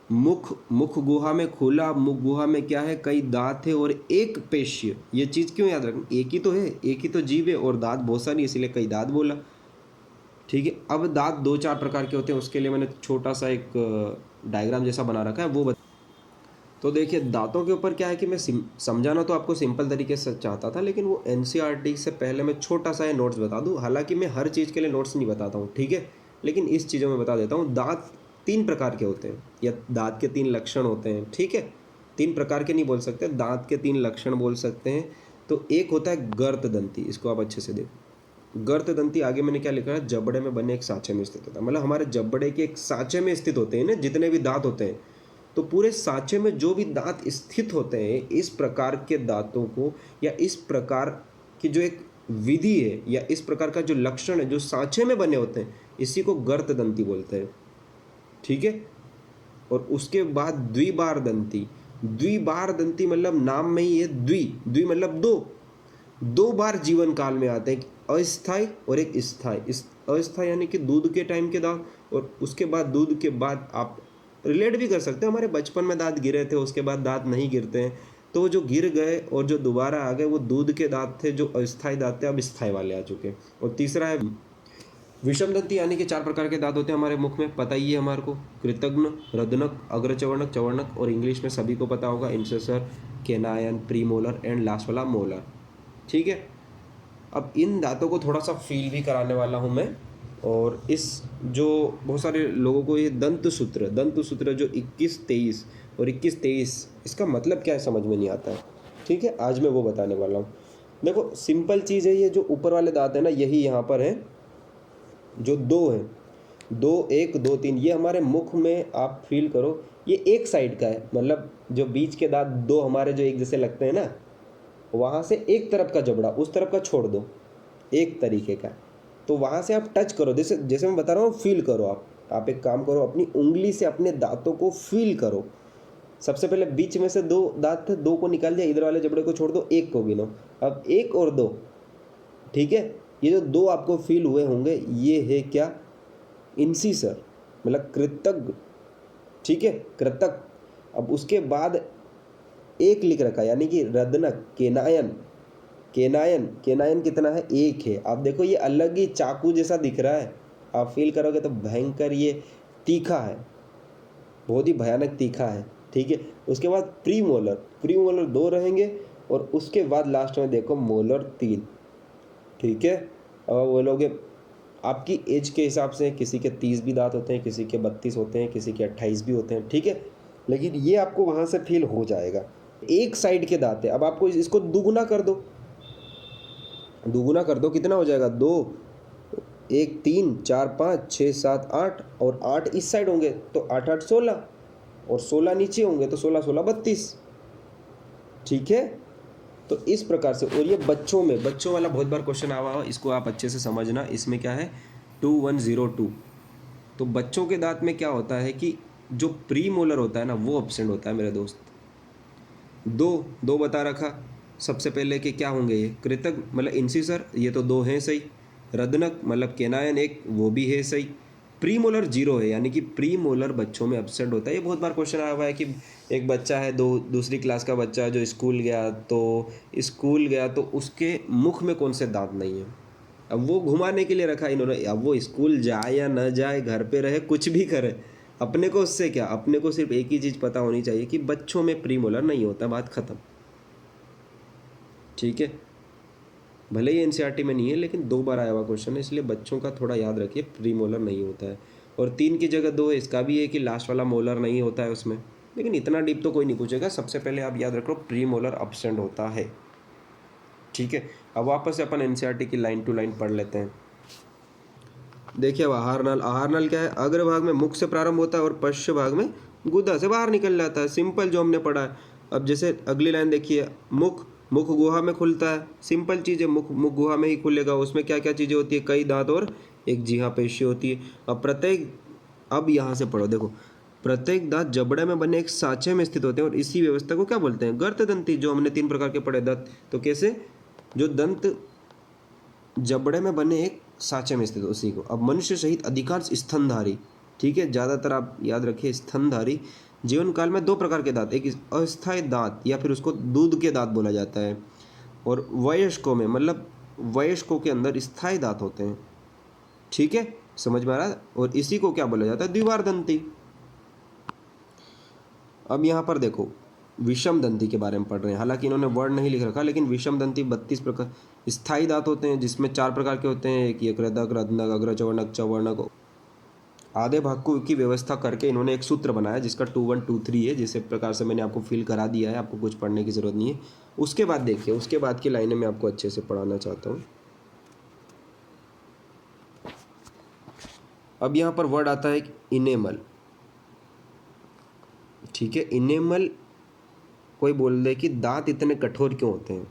मुख गुहा में खुला, मुख गुहा में क्या है, कई दांत है और एक पेश्य। ये चीज़ क्यों याद रखना, एक ही तो है, एक ही तो जीव है और दांत बहुत सारी, इसीलिए कई दांत बोला। ठीक है, अब दांत 2-4 प्रकार के होते हैं, उसके लिए मैंने छोटा सा एक डायग्राम जैसा बना रखा है, वो तो देखिए, दांतों के ऊपर क्या है कि मैं समझाना तो आपको सिंपल तरीके से चाहता था, लेकिन वो एनसीईआरटी से पहले मैं छोटा सा नोट्स बता दूं। हालांकि मैं हर चीज़ के लिए नोट्स नहीं बताता हूँ, ठीक है, लेकिन इस चीज़ों में बता देता हूँ। दांत 3 प्रकार के होते हैं, या दांत के 3 लक्षण होते हैं। ठीक है, 3 प्रकार के नहीं बोल सकते, दांत के 3 लक्षण बोल सकते हैं। तो एक होता है गर्त दंती, इसको आप अच्छे से देखो। गर्त दंती आगे मैंने क्या लिखा है, जबड़े में बने एक सांचे में स्थित होता है, मतलब हमारे जबड़े के एक सांचे में स्थित होते हैं ना जितने भी दांत होते हैं। तो पूरे सांचे में जो भी दांत स्थित होते हैं, इस प्रकार के दांतों को, या इस प्रकार की जो एक विधि है, या इस प्रकार का जो लक्षण है जो सांचे में बने होते हैं, इसी को गर्त दंती बोलते हैं। ठीक है, और उसके बाद द्विबार दंती। द्विबार दंती मतलब नाम में ही है, द्वि मतलब दो बार जीवन काल में आते हैं, अस्थाई और एक स्थाई। इस अस्थाई यानी कि दूध के टाइम के दांत, और उसके बाद दूध के बाद आप रिलेट भी कर सकते हो, हमारे बचपन में दांत गिरे थे, उसके बाद दांत नहीं गिरते हैं, तो जो गिर गए और जो दोबारा आ गए वो दूध के दांत थे, जो अस्थाई दांत थे, अब स्थाई वाले आ चुके हैं। और तीसरा है विषम दंती, यानी कि 4 प्रकार के दांत होते हैं हमारे मुख में, पता ही है हमारे को, कृतघ्न, रदनक, अग्रचवर्णक, चवर्णक, और इंग्लिश में सभी को पता होगा, इंसेसर, केनायन, प्रीमोलर एंड लास्ट वाला मोलर। ठीक है, अब इन दांतों को थोड़ा सा फील भी कराने वाला हूँ मैं। और इस जो बहुत सारे लोगों को ये दंत सूत्र जो 21-23 और 21-23, इसका मतलब क्या है समझ में नहीं आता है। ठीक है, आज मैं वो बताने वाला हूँ। देखो, सिंपल चीज़ है, ये जो ऊपर वाले दांत है ना, यही यहाँ पर है, जो 2 हैं, 2 1 2 3, ये हमारे मुख में आप फील करो, ये एक साइड का है, मतलब जो बीच के दांत 2 हमारे जो एक जैसे लगते हैं ना, वहाँ से एक तरफ का जबड़ा उस तरफ का छोड़ दो, एक तरीके का, तो वहाँ से आप टच करो, जैसे जैसे मैं बता रहा हूँ, फील करो। आप एक काम करो, अपनी उंगली से अपने दांतों को फील करो। सबसे पहले बीच में से 2 दांत थे, 2 को निकाल दिया, इधर वाले जबड़े को छोड़ दो, 1 को गिनो, अब 1 और 2। ठीक है, ये जो 2 आपको फील हुए होंगे, ये है क्या, इंसिसर, मतलब कृतज्ञ। ठीक है, कृतक। अब उसके बाद एक लिख रखा, यानी कि रदनक, केनायन। केनायन कितना है, 1 है। आप देखो, ये अलग ही चाकू जैसा दिख रहा है, आप फील करोगे तो भयंकर ये तीखा है, बहुत ही भयानक तीखा है। ठीक है, उसके बाद प्रीमोलर 2 रहेंगे, और उसके बाद लास्ट में देखो मोलर 3। ठीक है, अब बोलोगे आपकी एज के हिसाब से किसी के 30 भी दांत होते हैं, किसी के 32 होते हैं, किसी के 28 भी होते हैं। ठीक है, लेकिन ये आपको वहाँ से फील हो जाएगा, एक साइड के दांत है। अब आपको इसको दुगुना कर दो, कितना हो जाएगा, 2 1 3 4 5 6 7 8, और 8 इस साइड होंगे तो 8 8 16, और 16 नीचे होंगे तो 16 16 32। ठीक है, तो इस प्रकार से। और ये बच्चों वाला बहुत बार क्वेश्चन आवा हो, इसको आप अच्छे से समझना। इसमें क्या है, 2102। तो बच्चों के दांत में क्या होता है कि जो प्री मोलर होता है ना, वो एब्सेंट होता है मेरे दोस्त। 2 बता रखा, सबसे पहले के क्या होंगे, ये कृतक मतलब इंसिसर, ये तो दो हैं सही। रदनक मतलब केनायन एक, वो भी है सही। प्रीमोलर जीरो है, यानी कि प्रीमोलर बच्चों में एब्सेंट होता है। ये बहुत बार क्वेश्चन आया हुआ है कि एक बच्चा है, दूसरी क्लास का बच्चा है जो स्कूल गया तो उसके मुख में कौन से दांत नहीं है। अब वो घुमाने के लिए रखा इन्होंने, अब वो स्कूल जाए या न जाए, घर पे रहे, कुछ भी करे, अपने को उससे क्या, अपने को सिर्फ एक ही चीज़ पता होनी चाहिए कि बच्चों में प्रीमोलर नहीं होता, बात खत्म। ठीक है, भले ही एनसीईआरटी में नहीं है लेकिन 2 बार आया हुआ क्वेश्चन है, इसलिए बच्चों का थोड़ा याद रखिए, प्रीमोलर नहीं होता है। और 3 की जगह 2 है, इसका भी है कि लास्ट वाला मोलर नहीं होता है उसमें, लेकिन इतना डीप तो कोई नहीं पूछेगा। सबसे पहले आप याद रखो प्रीमोलर एब्सेंट होता है। ठीक है, अब वापस से अपन एनसीईआरटी की लाइन टू लाइन पढ़ लेते हैं। देखिए, अब आहारनाल, आहारनाल क्या है, अग्र भाग में मुख से प्रारंभ होता है और पश्च भाग में गुदा से बाहर निकल जाता है, सिंपल जो हमने पढ़ा है। अब जैसे अगली लाइन देखिए, मुख गुहा में खुलता है, सिंपल चीज़ है, मुख गुहा में ही खुलेगा। उसमें क्या क्या चीज़ें होती है, कई दांत और एक जीहा पेशी होती है। अब यहाँ से पढ़ो, देखो, प्रत्येक दांत जबड़े में बने एक साँचे में स्थित होते हैं और इसी व्यवस्था को क्या बोलते हैं, गर्तदंती, जो हमने 3 प्रकार के पढ़े दंत। तो कैसे, जो दंत जबड़े में बने एक साँचे में स्थित, उसी को। अब मनुष्य सहित अधिकांश स्तनधारी, ठीक है, ज़्यादातर आप याद रखिए स्तनधारी, जीवन काल में 2 प्रकार के दांत, एक अस्थायी दांत या फिर उसको दूध के दांत बोला जाता है, और वयस्कों में मतलब वयस्कों के अंदर स्थायी दांत होते हैं। ठीक है, समझ में आ रहा है, और इसी को क्या बोला जाता है, द्विबार दंती। अब यहाँ पर देखो, विषम दंती के बारे में पढ़ रहे हैं, हालांकि इन्होंने वर्ड नहीं लिख रखा, लेकिन विषम दंती 32 प्रकार स्थायी दांत होते हैं, जिसमें 4 प्रकार के होते हैं, एक ये कृदक, रत्नक, अग्रचवर्णक, चवर्णक। आधे भाग को की व्यवस्था करके इन्होंने एक सूत्र बनाया जिसका 2 1 2 3 है, जिस प्रकार से मैंने आपको फील करा दिया है, आपको कुछ पढ़ने की ज़रूरत नहीं है। उसके बाद देखिए, उसके बाद की लाइनें मैं आपको अच्छे से पढ़ाना चाहता हूँ। अब यहाँ पर वर्ड आता है इनेमल। ठीक है, इनेमल, कोई बोल दे कि दांत इतने कठोर क्यों होते हैं,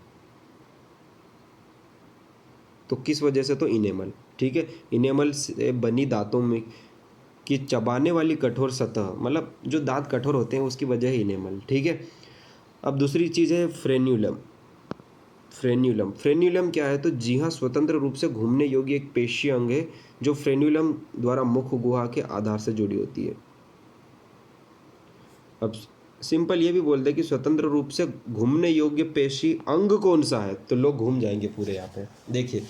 तो किस वजह से, तो इनेमल। ठीक है, इनेमल से बनी दांतों में की चबाने वाली कठोर सतह, मतलब जो दांत कठोर होते हैं उसकी वजह है इनेमल। ठीक है, अब दूसरी चीज़ है फ्रेन्यूलम। फ्रेन्यूलम क्या है, तो जी हाँ, स्वतंत्र रूप से घूमने योग्य एक पेशीय अंग है जो फ्रेन्यूलम द्वारा मुख गुहा के आधार से जुड़ी होती है। अब सिंपल ये भी बोल दे कि स्वतंत्र रूप से घूमने योग्य पेशी अंग कौन सा है, तो लोग घूम जाएंगे पूरे। यहाँ पे देखिए,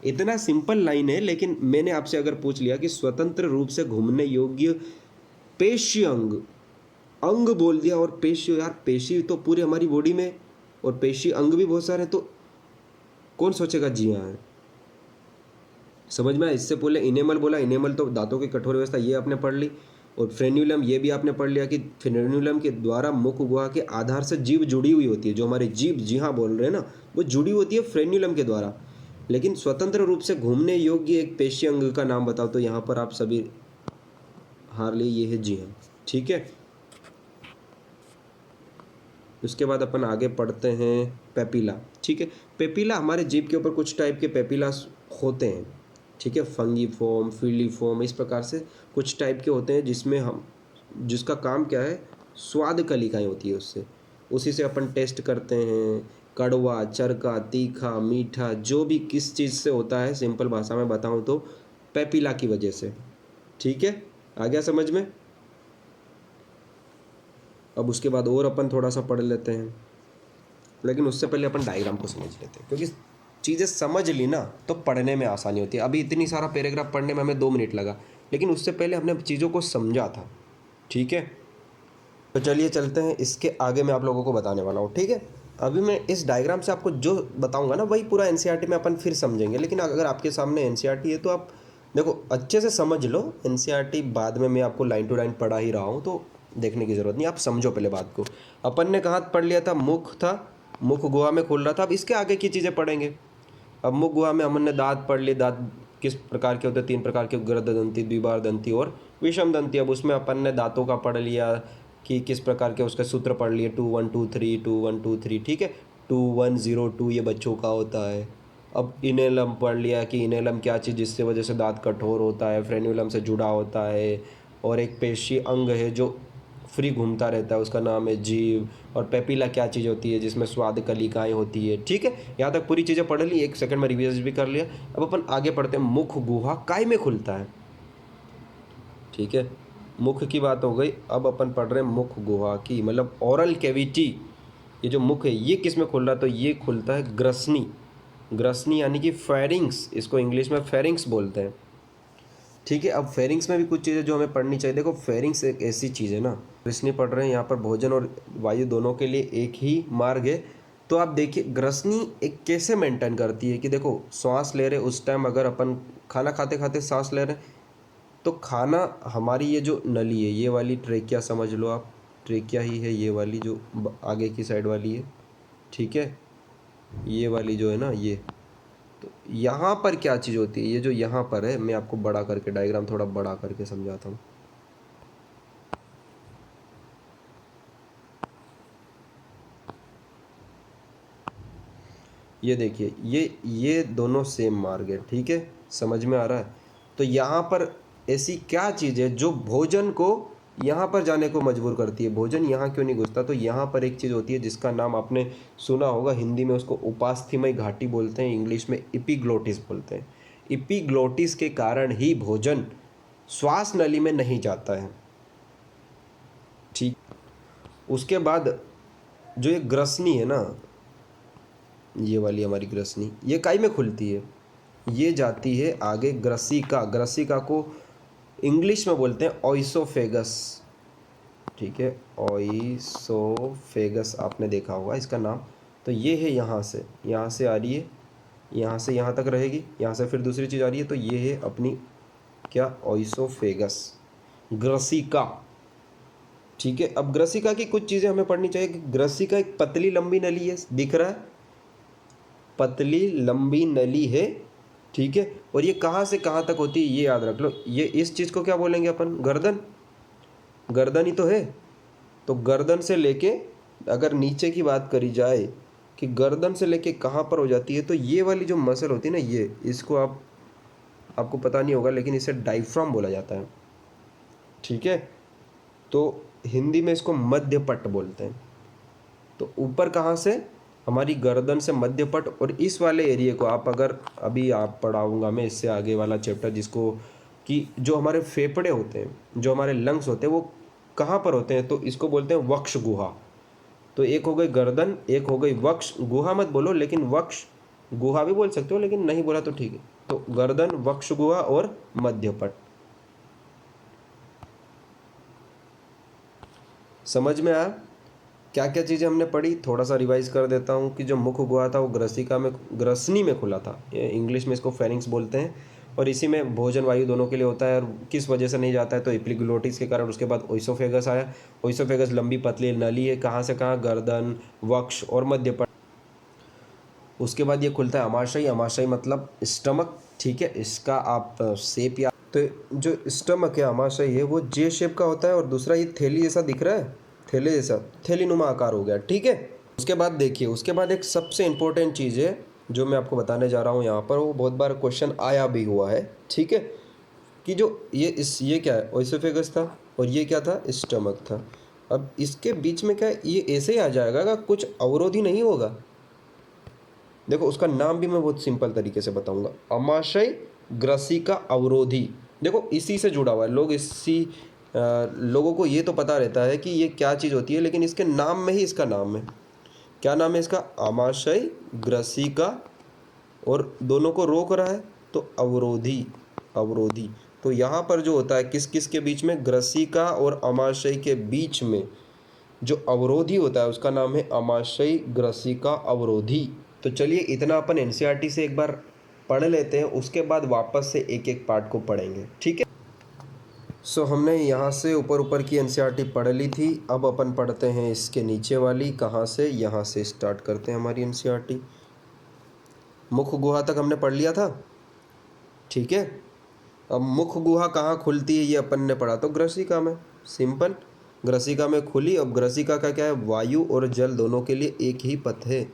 इतना सिंपल लाइन है, लेकिन मैंने आपसे अगर पूछ लिया कि स्वतंत्र रूप से घूमने योग्य पेशी अंग बोल दिया, और पेशी, यार पेशी तो पूरी हमारी बॉडी में, और पेशी अंग भी बहुत सारे, तो कौन सोचेगा जी हाँ है। समझ में आया, इससे पहले इनेमल बोला, इनेमल तो दांतों की कठोर व्यवस्था, ये आपने पढ़ ली, और फ्रेन्यूलम ये भी आपने पढ़ लिया कि फ्रेन्यूलम के द्वारा मुख गुहा के आधार से जीभ जुड़ी हुई होती है, जो हमारी जीभ जी हाँ बोल रहे हैं ना, वो जुड़ी होती है फ्रेन्यूलम के द्वारा। लेकिन स्वतंत्र रूप से घूमने योग्य एक पेशी अंग का नाम बताओ, तो यहाँ पर आप सभी हार लिए, ये है जी हाँ। ठीक है, उसके बाद अपन आगे पढ़ते हैं पेपिला। ठीक है, पेपिला, हमारे जीभ के ऊपर कुछ टाइप के पेपिला होते हैं। ठीक है, फंगीफॉर्म, फीलिफॉर्म, इस प्रकार से कुछ टाइप के होते हैं, जिसका काम क्या है, स्वाद कलिकाएँ होती है उससे, उसी से अपन टेस्ट करते हैं, कड़वा, चरका, तीखा, मीठा, जो भी किस चीज़ से होता है, सिंपल भाषा में बताऊँ तो पेपिला की वजह से। ठीक है, आ गया समझ में। अब उसके बाद और अपन थोड़ा सा पढ़ लेते हैं, लेकिन उससे पहले अपन डायग्राम को समझ लेते हैं, क्योंकि चीज़ें समझ ली ना तो पढ़ने में आसानी होती है। अभी इतनी सारा पैराग्राफ पढ़ने में हमें 2 मिनट लगा, लेकिन उससे पहले हमने चीज़ों को समझा था। ठीक है, तो चलिए चलते हैं, इसके आगे मैं आप लोगों को बताने वाला हूँ। ठीक है, अभी मैं इस डायग्राम से आपको जो बताऊँगा ना, वही पूरा एनसीईआरटी में अपन फिर समझेंगे, लेकिन अगर आपके सामने एनसीईआरटी है तो आप देखो अच्छे से समझ लो। एनसीईआरटी बाद में मैं आपको लाइन टू लाइन पढ़ा ही रहा हूँ, तो देखने की ज़रूरत नहीं, आप समझो पहले बात को। अपन ने कहाँ पढ़ लिया था, मुख गुहा में खोल रहा था। अब इसके आगे की चीज़ें पढ़ेंगे। अब मुख गुहा में हमने दांत पढ़ लिए, दांत किस प्रकार के होते हैं, 3 प्रकार के, गर्ददंती, द्विबार दंती और विषम दंती। अब उसमें अपन ने दांतों का पढ़ लिया कि किस प्रकार के, उसके सूत्र पढ़ लिए, 2 1 2 3, 2 1 2 3। ठीक है, 2 1 0 2 ये बच्चों का होता है। अब इनेलम पढ़ लिया कि इनेलम क्या चीज़, जिससे वजह से दांत कठोर होता है, फ्रेन्यूलम से जुड़ा होता है, और एक पेशी अंग है जो फ्री घूमता रहता है, उसका नाम है जीव। और पेपिला क्या चीज़ होती है, जिसमें स्वाद कलिकाएँ होती है। ठीक है, यहाँ तक पूरी चीज़ें पढ़ ली, 1 सेकंड में रिवीजन भी कर लिया। अब अपन आगे पढ़ते हैं, मुख गुहा काय में खुलता है। ठीक है, मुख की बात हो गई, अब अपन पढ़ रहे हैं मुख गुहा की, मतलब ओरल कैविटी। ये जो मुख है ये किस में खुल रहा है, तो ये खुलता है ग्रसनी। ग्रसनी यानी कि फेरिंग्स, इसको इंग्लिश में फेरिंग्स बोलते हैं। ठीक है, अब फेरिंग्स में भी कुछ चीज़ें जो हमें पढ़नी चाहिए। देखो फेरिंग्स एक ऐसी चीज़ है ना, ग्रसनी पढ़ रहे हैं, यहाँ पर भोजन और वायु दोनों के लिए एक ही मार्ग है। तो आप देखिए ग्रसनी एक कैसे मेंटेन करती है कि देखो सांस ले रहे उस टाइम, अगर अपन खाना खाते खाते सांस ले रहे हैं, तो खाना हमारी ये जो नली है, ये वाली ट्रेकिया समझ लो आप, ट्रेकिया ही है ये वाली जो आगे की साइड वाली है। ठीक है, ये वाली जो है ना ये, तो यहाँ पर क्या चीज़ होती है, ये जो यहाँ पर है, मैं आपको बड़ा करके डायग्राम थोड़ा बड़ा करके समझाता हूँ। ये देखिए ये दोनों सेम मार्ग है। ठीक है, समझ में आ रहा है। तो यहाँ पर ऐसी क्या चीज़ है जो भोजन को यहाँ पर जाने को मजबूर करती है, भोजन यहाँ क्यों नहीं घुसता। तो यहाँ पर एक चीज़ होती है जिसका नाम आपने सुना होगा, हिंदी में उसको उपास्थीमय घाटी बोलते हैं, इंग्लिश में इपीग्लोटिस बोलते हैं। इपीग्लोटिस के कारण ही भोजन श्वास नली में नहीं जाता है। ठीक, उसके बाद जो ये ग्रसनी है ना, ये वाली हमारी ग्रसनी, ये काई में खुलती है, ये जाती है आगे ग्रसिका। ग्रसिका को इंग्लिश में बोलते हैं ओइसोफेगस। ठीक है, ओइसोफेगस आपने देखा होगा इसका नाम। तो ये है यहाँ से आ रही है, यहाँ से यहाँ तक रहेगी, यहाँ से फिर दूसरी चीज़ आ रही है, तो ये है अपनी क्या, ओइसोफेगस, ग्रसिका। ठीक है, अब ग्रसिका की कुछ चीज़ें हमें पढ़नी चाहिए कि ग्रसिका एक पतली लंबी नली है, दिख रहा है, पतली लंबी नली है। ठीक है, और ये कहाँ से कहाँ तक होती है ये याद रख लो। ये इस चीज़ को क्या बोलेंगे अपन, गर्दन, गर्दन ही तो है। तो गर्दन से लेके अगर नीचे की बात करी जाए कि गर्दन से लेके कहाँ पर हो जाती है, तो ये वाली जो मसल होती है ना, ये इसको आपको पता नहीं होगा, लेकिन इसे डायफ्राम बोला जाता है। ठीक है, तो हिंदी में इसको मध्यपट बोलते हैं। तो ऊपर कहाँ से, हमारी गर्दन से मध्यपट, और इस वाले एरिया को आप अगर अभी आप पढ़ाऊंगा मैं इससे आगे वाला चैप्टर, जिसको कि जो हमारे फेफड़े होते हैं, जो हमारे लंग्स होते हैं, वो कहाँ पर होते हैं, तो इसको बोलते हैं वक्ष गुहा। तो एक हो गई गर्दन, एक हो गई वक्ष गुहा, मत बोलो लेकिन वक्ष गुहा भी बोल सकते हो, लेकिन नहीं बोला तो ठीक है। तो गर्दन, वक्ष गुहा और मध्यपट। समझ में आया क्या क्या चीज़ें हमने पढ़ी, थोड़ा सा रिवाइज कर देता हूँ कि जो मुख गुहा था वो ग्रसिका में, ग्रसनी में खुला था, ये इंग्लिश में इसको फेरिंग्स बोलते हैं, और इसी में भोजन वायु दोनों के लिए होता है। और किस वजह से नहीं जाता है, तो एपिग्लोटिस के कारण। उसके बाद ओइसोफेगस आया, ओइसोफेगस लंबी पतली नली है, कहाँ से कहाँ, गर्दन, वक्ष और मध्यपट। उसके बाद ये खुलता है अमाशय, अमाशय मतलब स्टमक। ठीक है, इसका आप शेप या, तो जो स्टमक है अमाशय है वो जे शेप का होता है, और दूसरा ये थैली जैसा दिख रहा है, थैले जैसा, थैली नुमा आकार हो गया। ठीक है, उसके बाद देखिए, उसके बाद एक सबसे इम्पोर्टेंट चीज़ है जो मैं आपको बताने जा रहा हूँ यहाँ पर, वो बहुत बार क्वेश्चन आया भी हुआ है। ठीक है, कि जो ये क्या है, ओइसोफेगस था, और ये क्या था, स्टमक था। अब इसके बीच में क्या है, ये ऐसे ही आ जाएगा का कुछ अवरोध ही नहीं होगा। देखो उसका नाम भी मैं बहुत सिंपल तरीके से बताऊंगा, अमाशय ग्रसिका अवरोधी। देखो इसी से जुड़ा हुआ है, लोगों को ये तो पता रहता है कि ये क्या चीज़ होती है, लेकिन इसके नाम में ही इसका नाम है। क्या नाम है इसका, अमाशय ग्रसिका, और दोनों को रोक रहा है तो अवरोधी, अवरोधी। तो यहाँ पर जो होता है किस किस के बीच में, ग्रसिका और अमाशय के बीच में जो अवरोधी होता है उसका नाम है अमाशय ग्रसिका अवरोधी। तो चलिए इतना अपन एनसीईआरटी से एक बार पढ़ लेते हैं, उसके बाद वापस से एक एक पार्ट को पढ़ेंगे। ठीक है, सो हमने यहाँ से ऊपर ऊपर की एनसीईआरटी पढ़ ली थी। अब अपन पढ़ते हैं इसके नीचे वाली, कहाँ से, यहाँ से स्टार्ट करते हैं हमारी एनसीईआरटी। मुख गुहा तक हमने पढ़ लिया था। ठीक है, अब मुख गुहा कहाँ खुलती है ये अपन ने पढ़ा, तो ग्रसिका में, सिंपल, ग्रसिका में खुली। अब ग्रसिका का क्या है, वायु और जल दोनों के लिए एक ही पथ है,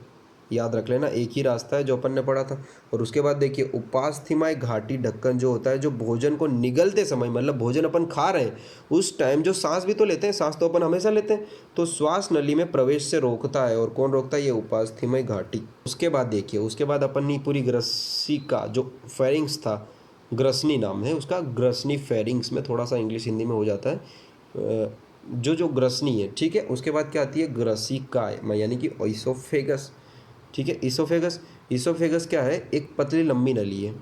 याद रख लेना, एक ही रास्ता है जो अपन ने पढ़ा था। और उसके बाद देखिए उपास्थीमाय घाटी ढक्कन जो होता है, जो भोजन को निगलते समय, मतलब भोजन अपन खा रहे हैं उस टाइम जो सांस भी तो लेते हैं, सांस तो अपन हमेशा लेते हैं, तो श्वास नली में प्रवेश से रोकता है। और कौन रोकता है? ये उपास्थीमय घाटी। उसके बाद देखिए, उसके बाद अपन ने पूरी ग्रसिका जो फेरिंग्स था, ग्रसनी नाम है उसका, ग्रसनी फेरिंग्स में थोड़ा सा इंग्लिश हिंदी में हो जाता है, जो ग्रसनी है, ठीक है। उसके बाद क्या आती है? ग्रसिकाय, यानी कि इसोफेगस, ठीक है। इसोफेगस, इसोफेगस क्या है? एक पतली लंबी नली है,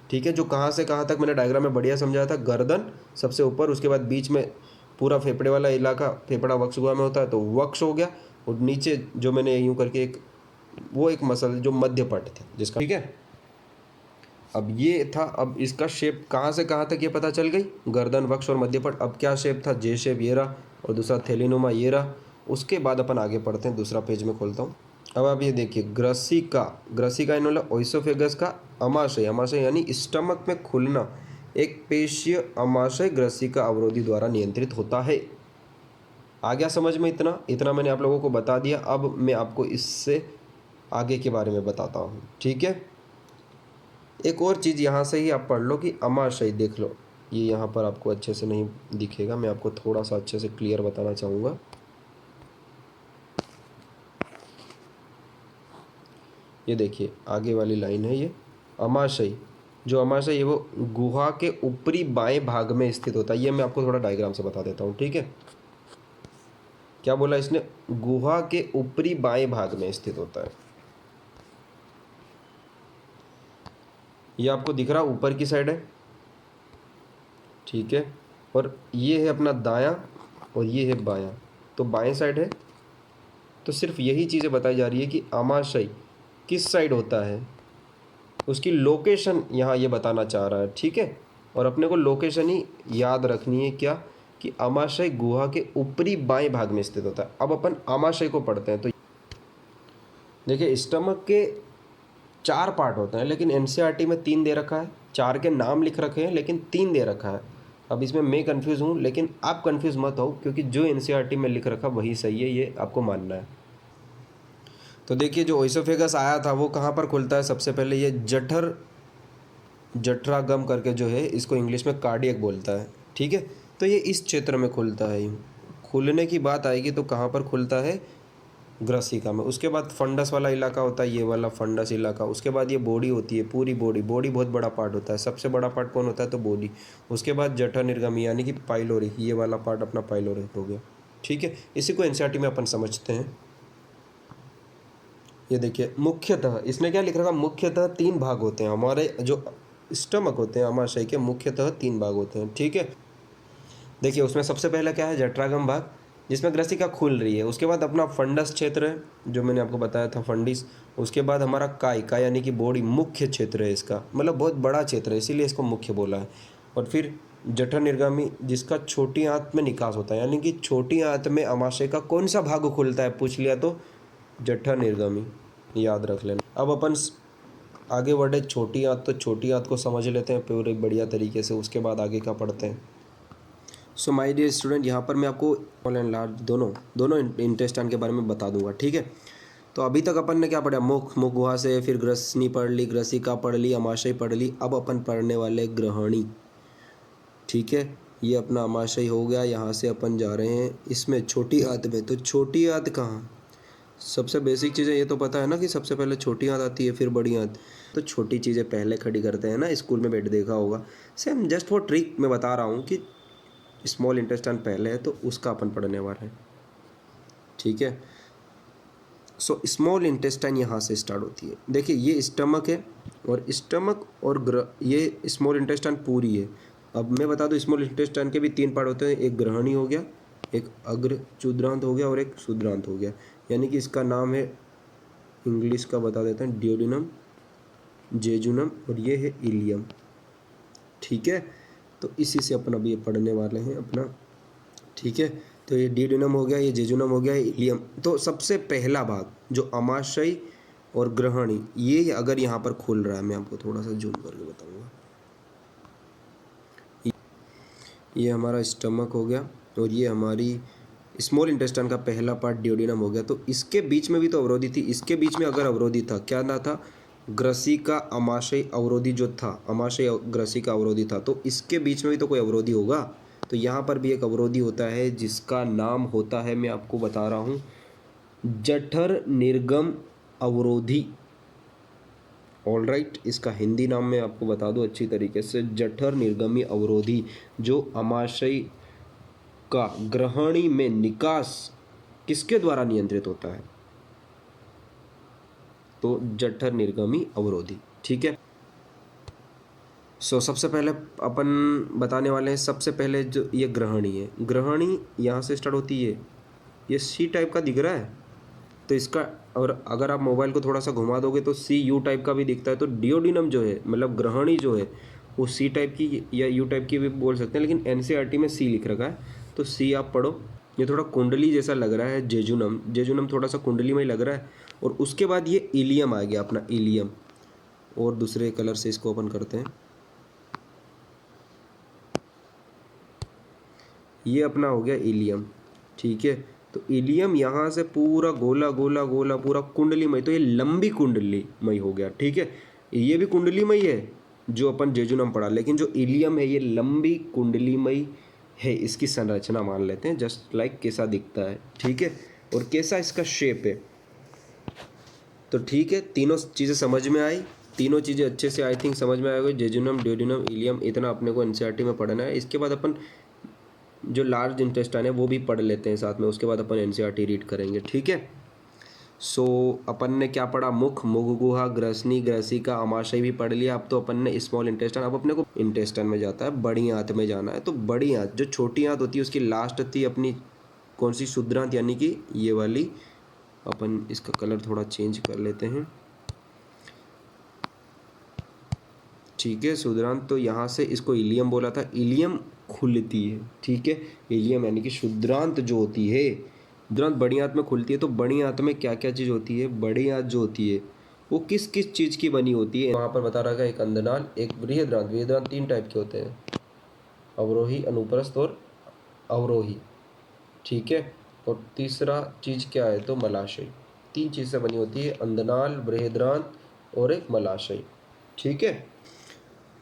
ठीक है, जो कहाँ से कहाँ तक मैंने डायग्राम में बढ़िया समझाया था। गर्दन सबसे ऊपर, उसके बाद बीच में पूरा फेफड़े वाला इलाका, फेफड़ा वक्ष गुहा में होता है तो वक्ष हो गया, और नीचे जो मैंने यूँ करके एक वो एक मसल जो मध्य पट था जिसका, ठीक है। अब ये था, अब इसका शेप कहाँ से कहाँ तक ये पता चल गई, गर्दन, वक्ष और मध्यपट। अब क्या शेप था? जे शेप ये रहा, और दूसरा थैलीनुमा ये रहा। उसके बाद अपन आगे पढ़ते हैं, दूसरा पेज में खोलता हूँ। अब आप ये देखिए, ग्रसिका, ग्रसिका इन ओइसोफेगस का अमाशय, अमाशय यानी स्टमक में खुलना, एक पेशीय अमाशय ग्रसिका अवरोधी द्वारा नियंत्रित होता है। आ गया समझ में? इतना इतना मैंने आप लोगों को बता दिया। अब मैं आपको इससे आगे के बारे में बताता हूँ, ठीक है। एक और चीज़ यहाँ से ही आप पढ़ लो कि अमाशय, देख लो, ये यहाँ पर आपको अच्छे से नहीं दिखेगा, मैं आपको थोड़ा सा अच्छे से क्लियर बताना चाहूँगा। ये देखिए आगे वाली लाइन है, ये अमाशय, जो अमाशय है वो गुहा के ऊपरी बाएं भाग में स्थित होता है। ये मैं आपको थोड़ा डायग्राम से बता देता हूँ, ठीक है। क्या बोला इसने? गुहा के ऊपरी बाएं भाग में स्थित होता है। ये आपको दिख रहा ऊपर की साइड है, ठीक है। और ये है अपना दायां, और ये है बायां, तो बाएं साइड है। तो सिर्फ यही चीज़ें बताई जा रही है कि अमाशय किस साइड होता है, उसकी लोकेशन यहाँ ये बताना चाह रहा है, ठीक है। और अपने को लोकेशन ही याद रखनी है, क्या? कि अमाशय गुहा के ऊपरी बाएं भाग में स्थित होता है। अब अपन अमाशय को पढ़ते हैं। तो देखिए, स्टमक के 4 पार्ट होते हैं, लेकिन एनसीईआरटी में 3 दे रखा है। 4 के नाम लिख रखे हैं लेकिन 3 दे रखा है। अब इसमें मैं कंफ्यूज हूँ, लेकिन आप कंफ्यूज मत हो, क्योंकि जो एनसीईआरटी में लिख रखा वही सही है, ये आपको मानना है। तो देखिए, जो ओइसोफेगस आया था वो कहाँ पर खुलता है? सबसे पहले ये जठरागम करके जो है, इसको इंग्लिश में कार्डियक बोलता है, ठीक है। तो ये इस क्षेत्र में खुलता है। खुलने की बात आएगी तो कहाँ पर खुलता है? ग्रसिका में। उसके बाद फंडस वाला इलाका होता है, ये वाला फंडस इलाका। उसके बाद ये बॉडी होती है, पूरी बॉडी, बॉडी बहुत बड़ा पार्ट होता है। सबसे बड़ा पार्ट कौन होता है? तो बॉडी। उसके बाद जठर निर्गमी यानी कि पाइलोरी, ये वाला पार्ट अपना पाइलोरी हो गया, ठीक है। इसी को एनसीईआरटी में अपन समझते हैं। ये देखिए, मुख्यतः इसने क्या लिख रखा? मुख्यतः 3 भाग होते हैं हमारे जो स्टमक होते हैं, अमाशय के मुख्यतः 3 भाग होते हैं, ठीक है। देखिए, उसमें सबसे पहला क्या है? जठरागम भाग, जिसमें ग्रसिका खुल रही है। उसके बाद अपना फंडस क्षेत्र है, जो मैंने आपको बताया था, फंडिस। उसके बाद हमारा काय यानी कि बॉडी, मुख्य क्षेत्र है इसका, मतलब बहुत बड़ा क्षेत्र है, इसीलिए इसको मुख्य बोला है। और फिर जठर निर्गामी, जिसका छोटी आंत में निकास होता है, यानी कि छोटी आंत में अमाशय का कौन सा भाग खुलता है पूछ लिया तो जठर निर्गामी, याद रख लेना। अब अपन आगे बढ़े, छोटी आंत, तो छोटी आंत को समझ लेते हैं पूरे बढ़िया तरीके से, उसके बाद आगे का पढ़ते हैं। सो माय डियर स्टूडेंट, यहाँ पर मैं आपको स्मॉल एंड लार्ज दोनों इंटेस्टाइन के बारे में बता दूंगा, ठीक है। तो अभी तक अपन ने क्या पढ़ा? मुख गुहा से, फिर ग्रसनी पढ़ ली, ग्रसिका पढ़ ली, अमाशय पढ़ ली। अब अपन पढ़ने वाले ग्रहणी, ठीक है। ये अपना अमाशय हो गया। यहाँ से अपन जा रहे हैं इसमें छोटी आंत में। तो छोटी आंत कहाँ? सबसे बेसिक चीज़ें ये तो पता है ना कि सबसे पहले छोटी आंत आती है, फिर बड़ी आंत। तो छोटी चीज़ें पहले खड़ी करते हैं ना, स्कूल में बैठ देखा होगा। सेम जस्ट फॉर ट्रिक मैं बता रहा हूँ कि स्मॉल इंटेस्टाइन पहले है, तो उसका अपन पढ़ने वाले हैं, ठीक है। सो स्मॉल इंटेस्टाइन यहाँ से स्टार्ट होती है। देखिए, ये स्टमक है, और स्टमक और ये स्मॉल इंटेस्टाइन पूरी है। अब मैं बता दूँ, स्मॉल इंटेस्टाइन के भी 3 पार्ट होते हैं। एक ग्रहणी हो गया, एक अग्र क्षुद्रांत हो गया, और एक क्षुद्रांत हो गया। यानी कि इसका नाम है, इंग्लिश का बता देते हैं, ड्यूडेनम, जेजुनम, और ये है इलियम, ठीक है। तो इसी से अपन अभी ये पढ़ने वाले हैं अपना, ठीक है। तो ये ड्यूडेनम हो गया, ये जेजुनम हो गया, ये इलियम। तो सबसे पहला भाग जो अमाशय और ग्रहणी, ये अगर यहाँ पर खुल रहा है, मैं आपको थोड़ा सा जूम करके बताऊंगा। ये हमारा स्टमक हो गया, और ये हमारी स्मॉल इंटेस्टाइन का पहला पार्ट ड्यूोडेनम हो गया, तो इसके बीच में भी तो अवरोधी थी। इसके बीच में अगर अवरोधी था, क्या ना था, ग्रसिका अमाशय अवरोधी जो था, अमाशय ग्रसिका अवरोधी था, तो इसके बीच में भी तो कोई अवरोधी होगा। तो यहाँ पर भी एक अवरोधी होता है जिसका नाम होता है, मैं आपको बता रहा हूँ, जठर निर्गम अवरोधी। ऑल राइट, इसका हिंदी नाम मैं आपको बता दूं अच्छी तरीके से, जठर निर्गमी अवरोधी, जो अमाशय का ग्रहणी में निकास किसके द्वारा नियंत्रित होता है, तो जठर निर्गमी अवरोधी। ठीक है। सबसे पहले अपन बताने वाले हैं, सबसे पहले जो ये ग्रहणी है, ग्रहणी यहाँ से स्टार्ट होती है, ये सी टाइप का दिख रहा है, तो इसका, और अगर आप मोबाइल को थोड़ा सा घुमा दोगे तो सी यू टाइप का भी दिखता है। तो डियोडिनम जो है, मतलब ग्रहणी जो है, वो सी टाइप की या यू टाइप की भी बोल सकते हैं, लेकिन एनसीईआरटी में सी लिख रखा है, तो सी आप पढ़ो। ये थोड़ा कुंडली जैसा लग रहा है, जेजुनम, जेजुनम थोड़ा सा कुंडली में ही लग रहा है। और उसके बाद ये इलियम आ गया, अपना इलियम, और दूसरे कलर से इसको अपन करते हैं, ये अपना हो गया इलियम। ठीक है, तो इलियम यहाँ से पूरा गोला गोला गोला पूरा कुंडलीमय, तो ये लंबी कुंडलीमय हो गया। ठीक है, ये भी कुंडलीमय है जो अपन जेजुनम पढ़ा, लेकिन जो इलियम है ये लंबी कुंडलीमय है। इसकी संरचना मान लेते हैं जस्ट लाइक कैसा दिखता है। ठीक है, और कैसा इसका शेप है। तो ठीक है, तीनों चीज़ें समझ में आई, तीनों चीज़ें अच्छे से आई थिंक समझ में आ गई। जेजुनम, ड्यूोडेनम, इलियम, इतना अपने को एनसीईआरटी में पढ़ना है। इसके बाद अपन जो लार्ज इंटेस्टाइन है वो भी पढ़ लेते हैं साथ में, उसके बाद अपन एनसीईआरटी रीड करेंगे। ठीक है, सो अपन ने क्या पढ़ा, मुख, मुखगुहा, ग्रसनी, ग्रसिका, आमाशय भी पढ़ लिया। अब तो अपन ने स्मॉल इंटेस्टाइन, अब अपने को इंटेस्टाइन में जाता है, बड़ी आंत में जाना है। तो बड़ी आंत, जो छोटी आंत होती है उसकी लास्ट थी अपनी कौन सी, शुद्रांत, यानी कि ये वाली। अपन इसका कलर थोड़ा चेंज कर लेते हैं। ठीक है, शुद्रांत, तो यहाँ से इसको इलियम बोला था, इलियम खुलती है। ठीक है, इलियम यानी कि शुद्रांत जो होती है, शुद्रांत बड़ी आंत में खुलती है। तो बड़ी आंत में क्या क्या चीज़ होती है, बड़ी आंत जो होती है वो किस किस चीज़ की बनी होती है, वहाँ पर बता रहा है, एक अंधनाल, एक बृहद्रांत। बृहद्रांत तीन टाइप के होते हैं, अवरोही, अनुप्रस्थ और अवरोही। ठीक है, और तीसरा चीज़ क्या है, तो मलाशय। तीन चीज़ से बनी होती है, अंधनाल, बृहद्रांत और एक मलाशय। ठीक है,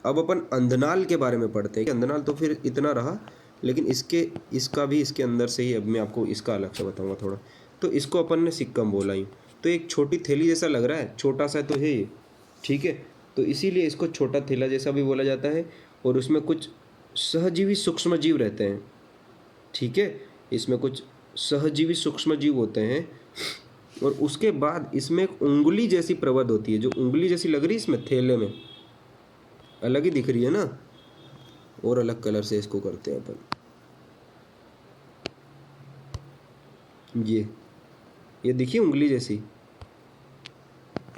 अब अपन अंधनाल के बारे में पढ़ते हैं। अंधनाल तो फिर इतना रहा, लेकिन इसका भी इसके अंदर से ही अब मैं आपको इसका अलग से बताऊंगा थोड़ा। तो इसको अपन ने सिक्कम बोला ही, तो एक छोटी थैली जैसा लग रहा है, छोटा सा तो है ये। ठीक है, तो इसीलिए इसको छोटा थैला जैसा भी बोला जाता है। और उसमें कुछ सहजीवी सूक्ष्म जीव रहते हैं। ठीक है, इसमें कुछ सहजीवी सूक्ष्म जीव होते हैं। और उसके बाद इसमें एक उंगली जैसी प्रवध होती है, जो उंगली जैसी लग रही है इसमें थैले में, अलग ही दिख रही है ना। और अलग कलर से इसको करते हैं अपन, ये देखिए उंगली जैसी,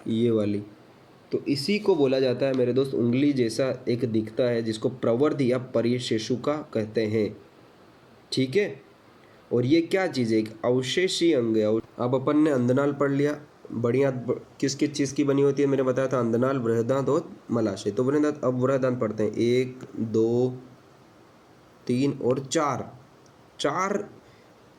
ये वाली, तो इसी को बोला जाता है मेरे दोस्त, उंगली जैसा एक दिखता है, जिसको प्रवर्ध या परिशेषुका कहते हैं। ठीक है, और ये क्या चीज़ है, एक अवशेषी अंग है। अब अपन ने अंधनाल पढ़ लिया। बढ़िया, किस किस चीज़ की बनी होती है मैंने बताया था, अंधनाल, बृहदांत और मलाशय। तो बृहदांत, अब बृहदांत पढ़ते हैं, 1 2 3 और 4, चार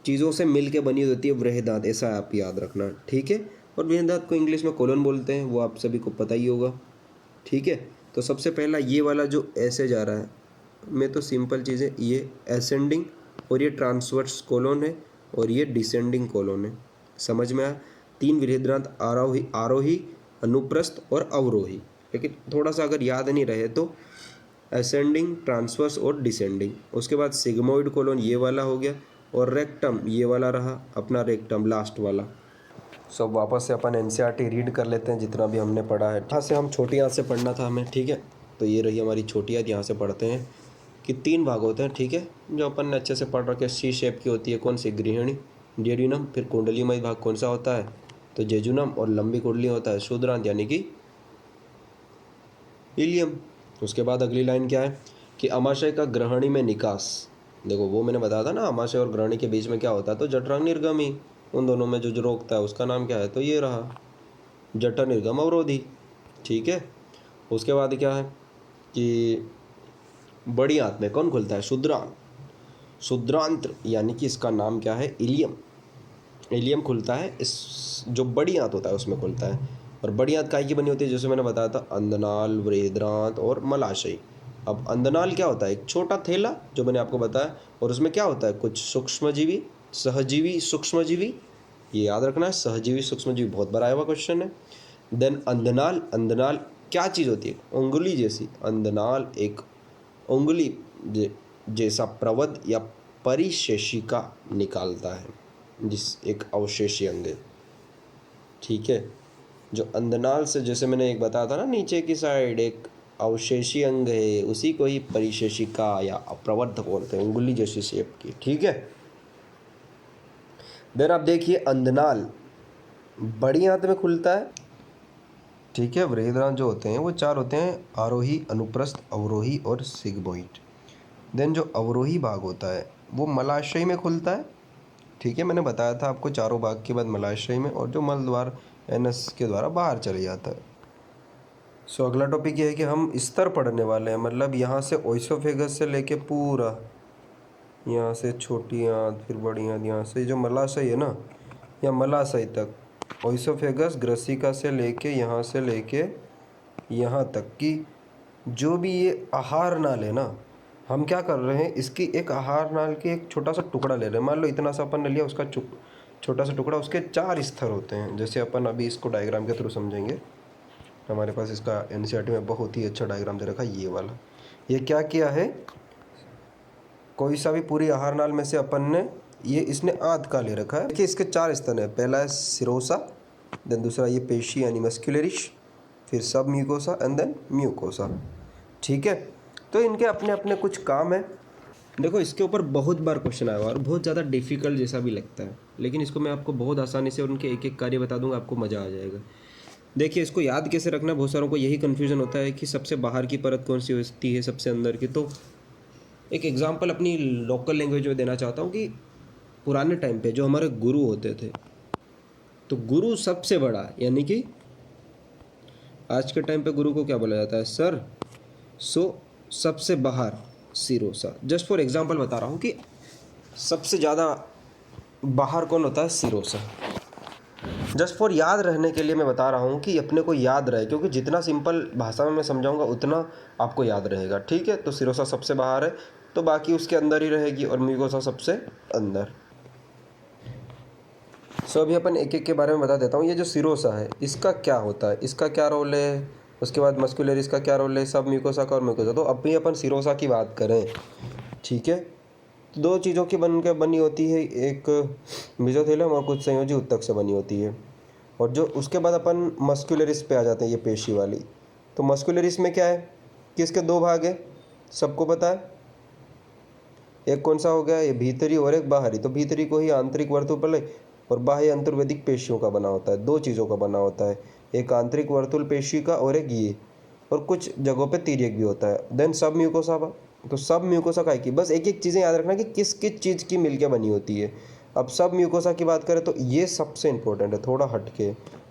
चीज़ों से मिल के बनी होती है बृहदांत, ऐसा आप याद रखना। ठीक है, और बृहदांत को इंग्लिश में कोलन बोलते हैं, वो आप सभी को पता ही होगा। ठीक है, तो सबसे पहला ये वाला जो ऐसे जा रहा है, मैं तो सिंपल चीज़ है, ये असेंडिंग, और ये ट्रांसवर्स कोलन है, और ये डिसेंडिंग कोलन है। समझ में आया, तीन बृहदांत, आरोही, आरोही, अनुप्रस्थ और अवरोही। लेकिन थोड़ा सा अगर याद नहीं रहे तो असेंडिंग, ट्रांसवर्स और डिसेंडिंग। उसके बाद सिग्मोइड कोलन ये वाला हो गया, और रेक्टम ये वाला रहा अपना, रेक्टम लास्ट वाला। सब वापस से अपन एनसीईआरटी रीड कर लेते हैं जितना भी हमने पढ़ा है। यहाँ से हम छोटी आंत से पढ़ना था हमें। ठीक है, तो ये रही हमारी छोटी आंत, यहाँ से पढ़ते हैं कि 3 भाग होते हैं। ठीक है, जो अपन ने अच्छे से पढ़ रखे, सी शेप की होती है, कौन सी, गृहिणी, ड्यूोडेनम। फिर कुंडलीमय भाग कौन सा होता है, तो जेजुनम, और लंबी कुंडली होता है शुद्रांत यानी कि इलियम। उसके बाद अगली लाइन क्या है कि अमाशय का ग्रहणी में निकास। देखो वो मैंने बताया था ना, अमाशय और ग्रहणी के बीच में क्या होता है, तो जठरांग निर्गमी, उन दोनों में जो रोकता है उसका नाम क्या है, तो ये रहा जठर निर्गम अवरोधी। ठीक है, उसके बाद क्या है कि बड़ी आंत में कौन खुलता है, शुद्रांत। शुद्रांत्र यानी कि इसका नाम क्या है, इलियम। इलियम खुलता है, इस जो बड़ी आंत होता है उसमें खुलता है। और बड़ी आंत काय की बनी होती है, जैसे मैंने बताया था, अंधनाल, वृहद्रांत और मलाशय। अब अंधनाल क्या होता है, एक छोटा थैला जो मैंने आपको बताया, और उसमें क्या होता है, कुछ सूक्ष्मजीवी, सहजीवी, सूक्ष्मजीवी, ये याद रखना है, सहजीवी सूक्ष्मजीवी बहुत बड़ा हुआ क्वेश्चन है। देन अंधनाल, अंधनाल क्या चीज़ होती है, उंगली जैसी। अंधनाल एक उंगली जैसा प्रवध या परिशेषिका निकालता है, जिस एक अवशेषी अंग है, ठीक है। जो अंधनाल से, जैसे मैंने एक बताया था ना, नीचे की साइड एक अवशेषी अंग है, उसी को ही परिशेषिका या प्रवर्धक बोलते हैं, उंगली जैसी शेप की, ठीक है। देन आप देखिए, अंधनाल बड़ी आंत में खुलता है, ठीक है। वृहद्रांत जो होते हैं वो 4 होते हैं, आरोही, अनुप्रस्थ, अवरोही और सिग्मोइड। देन जो अवरोही भाग होता है वो मलाशय में खुलता है, ठीक है। मैंने बताया था आपको, चारों भाग के बाद मलाशय में, और जो मल द्वार एनस के द्वारा बाहर चले जाता है। सो अगला टॉपिक ये है कि हम स्तर पढ़ने वाले हैं, मतलब यहाँ से ओइसोफेगस से लेके पूरा, यहाँ से छोटी आंत, फिर बड़ी आंत, यहाँ से जो मलाशय है ना, या मलाशय तक, ओइसोफेगस ग्रसिका से लेके यहाँ से लेके यहाँ तक की जो भी ये आहार नाल है ना, हम क्या कर रहे हैं, इसकी एक आहार नाल की एक छोटा सा टुकड़ा ले रहे हैं। मान लो इतना सा अपन ने लिया, उसका छोटा सा टुकड़ा, उसके 4 स्तर होते हैं। जैसे अपन अभी इसको डायग्राम के थ्रू समझेंगे। हमारे पास इसका एनसीईआरटी में बहुत ही अच्छा डायग्राम दे रखा है, ये वाला। ये क्या किया है, कोई सा भी पूरी आहार नाल में से अपन ने ये, इसने आंत का ले रखा है। देखिए इसके 4 स्तन है, पहला है सिरोसा, देन दूसरा ये पेशी यानी मस्कुलरिस, फिर सब म्यूकोसा एंड देन म्यूकोसा, ठीक है। तो इनके अपने अपने कुछ काम है। देखो इसके ऊपर बहुत बार क्वेश्चन आया हुआ और बहुत ज़्यादा डिफिकल्ट जैसा भी लगता है, लेकिन इसको मैं आपको बहुत आसानी से उनके एक एक कार्य बता दूंगा, आपको मज़ा आ जाएगा। देखिए इसको याद कैसे रखना, बहुत सारों को यही कन्फ्यूज़न होता है कि सबसे बाहर की परत कौन सी होती है, सबसे अंदर की। तो एक एग्जांपल अपनी लोकल लैंग्वेज में देना चाहता हूँ कि पुराने टाइम पे जो हमारे गुरु होते थे, तो गुरु सबसे बड़ा, यानी कि आज के टाइम पे गुरु को क्या बोला जाता है, सर। सो सबसे बाहर सिरोसा। जस्ट फॉर एग्जांपल बता रहा हूँ कि सबसे ज़्यादा बाहर कौन होता है, सिरोसा। जस्ट फॉर याद रहने के लिए मैं बता रहा हूँ कि अपने को याद रहे, क्योंकि जितना सिंपल भाषा में मैं समझाऊंगा उतना आपको याद रहेगा, ठीक है। तो सिरोसा सबसे बाहर है, तो बाकी उसके अंदर ही रहेगी, और म्यूकोसा सबसे अंदर। सो अभी अपन एक एक के बारे में बता देता हूँ। ये जो सिरोसा है इसका क्या होता है, इसका क्या रोल है, उसके बाद मस्कुलरिस का क्या रोल है, सब म्यूकोसा का और म्यूकोसा। तो अभी अपन सिरोसा की बात करें, ठीक है। तो 2 चीज़ों की बनी होती है, एक मेसोथेलियम और कुछ संयोजी ऊतक से बनी होती है। और जो उसके बाद अपन मस्कुलरिस पे आ जाते हैं, ये पेशी वाली। तो मस्कुलरिस में क्या है कि इसके 2 भाग है, सबको पता है। एक कौन सा हो गया, ये भीतरी और एक बाहरी। तो भीतरी को ही आंतरिक वर्तुल और बाह्य अंतर्वेदिक पेशियों का बना होता है, 2 चीज़ों का बना होता है, एक आंतरिक वर्तुल पेशी का और एक ये, और कुछ जगहों पे तिर्यक भी होता है। देन सब म्यूकोसा। तो सब म्यूकोसा का की, बस एक एक चीज़ें याद रखना कि किस किस चीज़ की मिलकर बनी होती है। अब सब म्यूकोसा की बात करें तो ये सबसे इंपॉर्टेंट है, थोड़ा हटके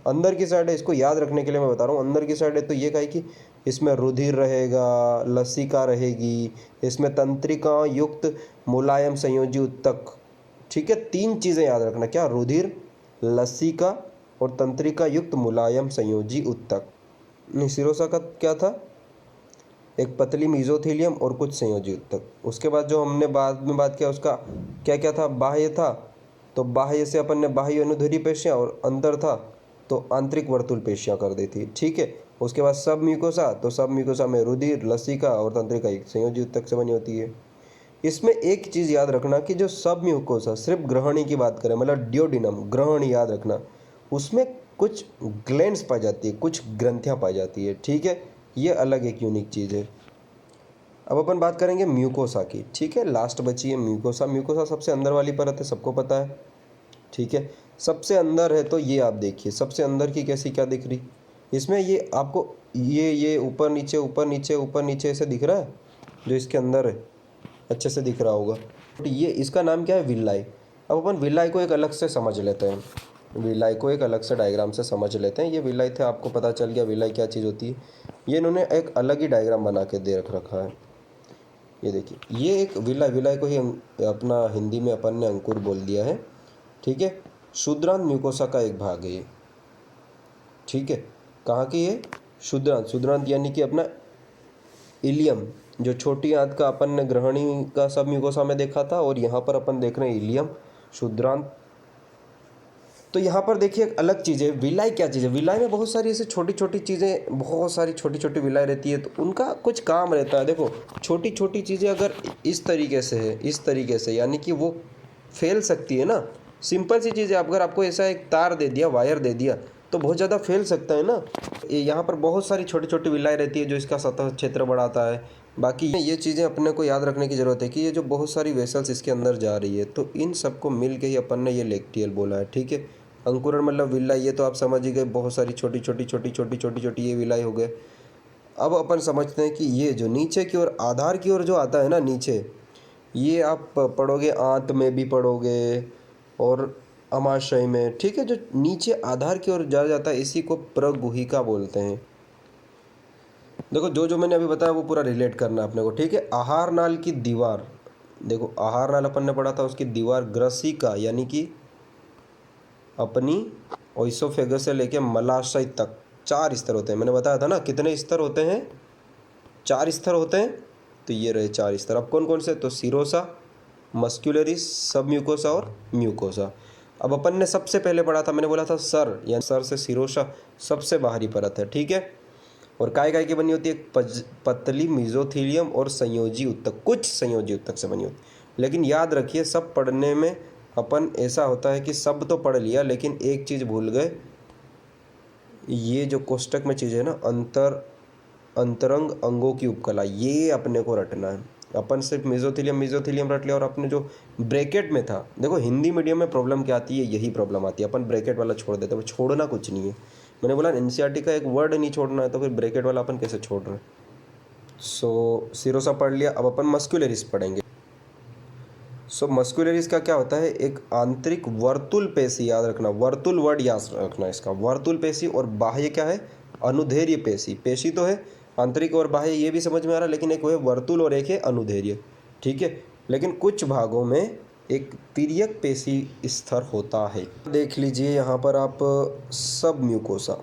अंदर की साइड है, इसको याद रखने के लिए मैं बता रहा हूँ। अंदर की साइड है तो ये कहे कि इसमें रुधिर रहेगा, लसिका रहेगी, इसमें तंत्रिका युक्त मुलायम संयोजी ऊतक, ठीक है। 3 चीज़ें याद रखना, क्या, रुधिर, लसिका और तंत्रिका युक्त मुलायम संयोजी ऊतक। सिरोसा का क्या था, एक पतली मेसोथेलियम और कुछ संयोजी ऊतक। उसके बाद जो हमने बाद में बात किया उसका क्या क्या था, बाह्य था। तो बाह्य से अपन ने बाह्य अनुदैर्ध्य पेशियाँ, और अंदर था तो आंतरिक वर्तुल पेशियाँ कर दी थी, ठीक है। उसके बाद सब म्यूकोसा, तो सब म्यूकोसा में रुधिर, लसिका और तंत्रिका एक संयोजी ऊतक से बनी होती है। इसमें एक चीज़ याद रखना कि जो सब म्यूकोसा सिर्फ ग्रहणी की बात करें, मतलब डियोडिनम ग्रहणी याद रखना, उसमें कुछ ग्लैंड्स पाई जाती है, कुछ ग्रंथियाँ पाई जाती है, ठीक है। ये अलग एक यूनिक चीज़ है। अब अपन बात करेंगे म्यूकोसा की, ठीक है। लास्ट बची है म्यूकोसा। म्यूकोसा सबसे अंदर वाली परत है, सबको पता है, ठीक है। सबसे अंदर है तो ये आप देखिए सबसे अंदर की कैसी क्या दिख रही, इसमें ये आपको ये ऊपर नीचे ऊपर नीचे ऊपर नीचे ऐसे दिख रहा है, जो इसके अंदर है अच्छे से दिख रहा होगा। तो ये इसका नाम क्या है, विलाई। अब अपन विलाई को एक अलग से समझ लेते हैं, विलाई को एक अलग से डायग्राम से समझ लेते हैं। ये विलाई थे, आपको पता चल गया विलाई क्या चीज़ होती है। ये इन्होंने एक अलग ही डायग्राम बना के दे रखा है। ये देखिए, ये एक विलाय, विलाय को ही अपना हिंदी में अपन ने अंकुर बोल दिया है, ठीक है। क्षुद्रांत म्यूकोसा का एक भाग है ये, ठीक है। कहाँ की ये? क्षुद्रांत, क्षुद्रांत यानी कि अपना इलियम, जो छोटी आंत का अपन ने ग्रहणी का सब म्यूकोसा में देखा था, और यहाँ पर अपन देख रहे हैं इलियम, क्षुद्रांत। तो यहाँ पर देखिए एक अलग चीज़ है, विलाय क्या चीज़ है? विलाय में बहुत सारी ऐसे छोटी छोटी चीज़ें, बहुत सारी छोटी छोटी विलाय रहती है, तो उनका कुछ काम रहता है। देखो, छोटी छोटी चीज़ें अगर इस तरीके से है, इस तरीके से, यानी कि वो फैल सकती है ना। सिंपल सी चीज़ है, अगर आपको ऐसा एक तार दे दिया, वायर दे दिया, तो बहुत ज़्यादा फैल सकता है ना। यहाँ पर बहुत सारी छोटी छोटी विलाय रहती है जो इसका सतह क्षेत्र बढ़ाता है। बाकी ये चीज़ें अपने को याद रखने की ज़रूरत है कि ये जो बहुत सारी वेसल्स इसके अंदर जा रही है, तो इन सबको मिल के ही अपन ने ये लेक्टियल बोला है, ठीक है। अंकुरण मतलब विलाई, ये तो आप समझ ही गए, बहुत सारी छोटी छोटी छोटी छोटी छोटी छोटी ये विलाई हो गए। अब अपन समझते हैं कि ये जो नीचे की ओर, आधार की ओर जो आता है ना नीचे, ये आप पढ़ोगे, आंत में भी पढ़ोगे और अमाशय में, ठीक है। जो नीचे आधार की ओर जा जाता है, इसी को प्रगुहिका बोलते हैं। देखो, जो जो मैंने अभी बताया वो पूरा रिलेट करना है अपने को, ठीक है। आहार नाल की दीवार, देखो आहार नाल अपन ने पढ़ा था, उसकी दीवार ग्रसिका यानी कि अपनी ओइसोफेगस से लेके मलाशय तक 4 स्तर होते हैं। मैंने बताया था ना, कितने स्तर होते हैं? 4 स्तर होते हैं। तो ये रहे 4 स्तर। अब कौन कौन से? तो सीरोसा, मस्क्यूलरिस, सब म्यूकोसा और म्यूकोसा। अब अपन ने सबसे पहले पढ़ा था, मैंने बोला था सर, या सर से सीरोसा सबसे बाहरी परत है, ठीक है। और काय काय की बनी होती है? पतली मेसोथीलियम और संयोजी उत्तक, कुछ संयोजी उत्तक से बनी होती है। लेकिन याद रखिए, सब पढ़ने में अपन ऐसा होता है कि सब तो पढ़ लिया, लेकिन एक चीज़ भूल गए। ये जो कोष्टक में चीज़ है ना, अंतरंग अंगों की उपकला, ये अपने को रटना है। अपन सिर्फ मेसोथीलियम मेसोथीलियम रट लिया, और अपने जो ब्रैकेट में था, देखो हिंदी मीडियम में प्रॉब्लम क्या आती है, यही प्रॉब्लम आती है, अपन ब्रैकेट वाला छोड़ देते हैं। छोड़ना कुछ नहीं है, मैंने बोला एनसीईआरटी का एक वर्ड नहीं छोड़ना है, तो फिर ब्रैकेट वाला अपन कैसे छोड़ रहे हैं। सो सिरोसा पढ़ लिया, अब अपन मस्क्यूलरिस पढ़ेंगे। सो मस्क्यूलरिस का क्या होता है? एक आंतरिक वर्तुल पेशी, याद रखना, वर्तुल वर्ड याद रखना इसका, वर्तुल पेशी। और बाह्य क्या है? अनुदैर्ध्य पेशी। पेशी तो है आंतरिक और बाह्य, ये भी समझ में आ रहा है, लेकिन एक वो है वर्तुल और एक है अनुदैर्ध्य, ठीक है। लेकिन कुछ भागों में एक तिर्यक पेशी स्तर होता है। देख लीजिए यहाँ पर आप, सब म्यूकोसा,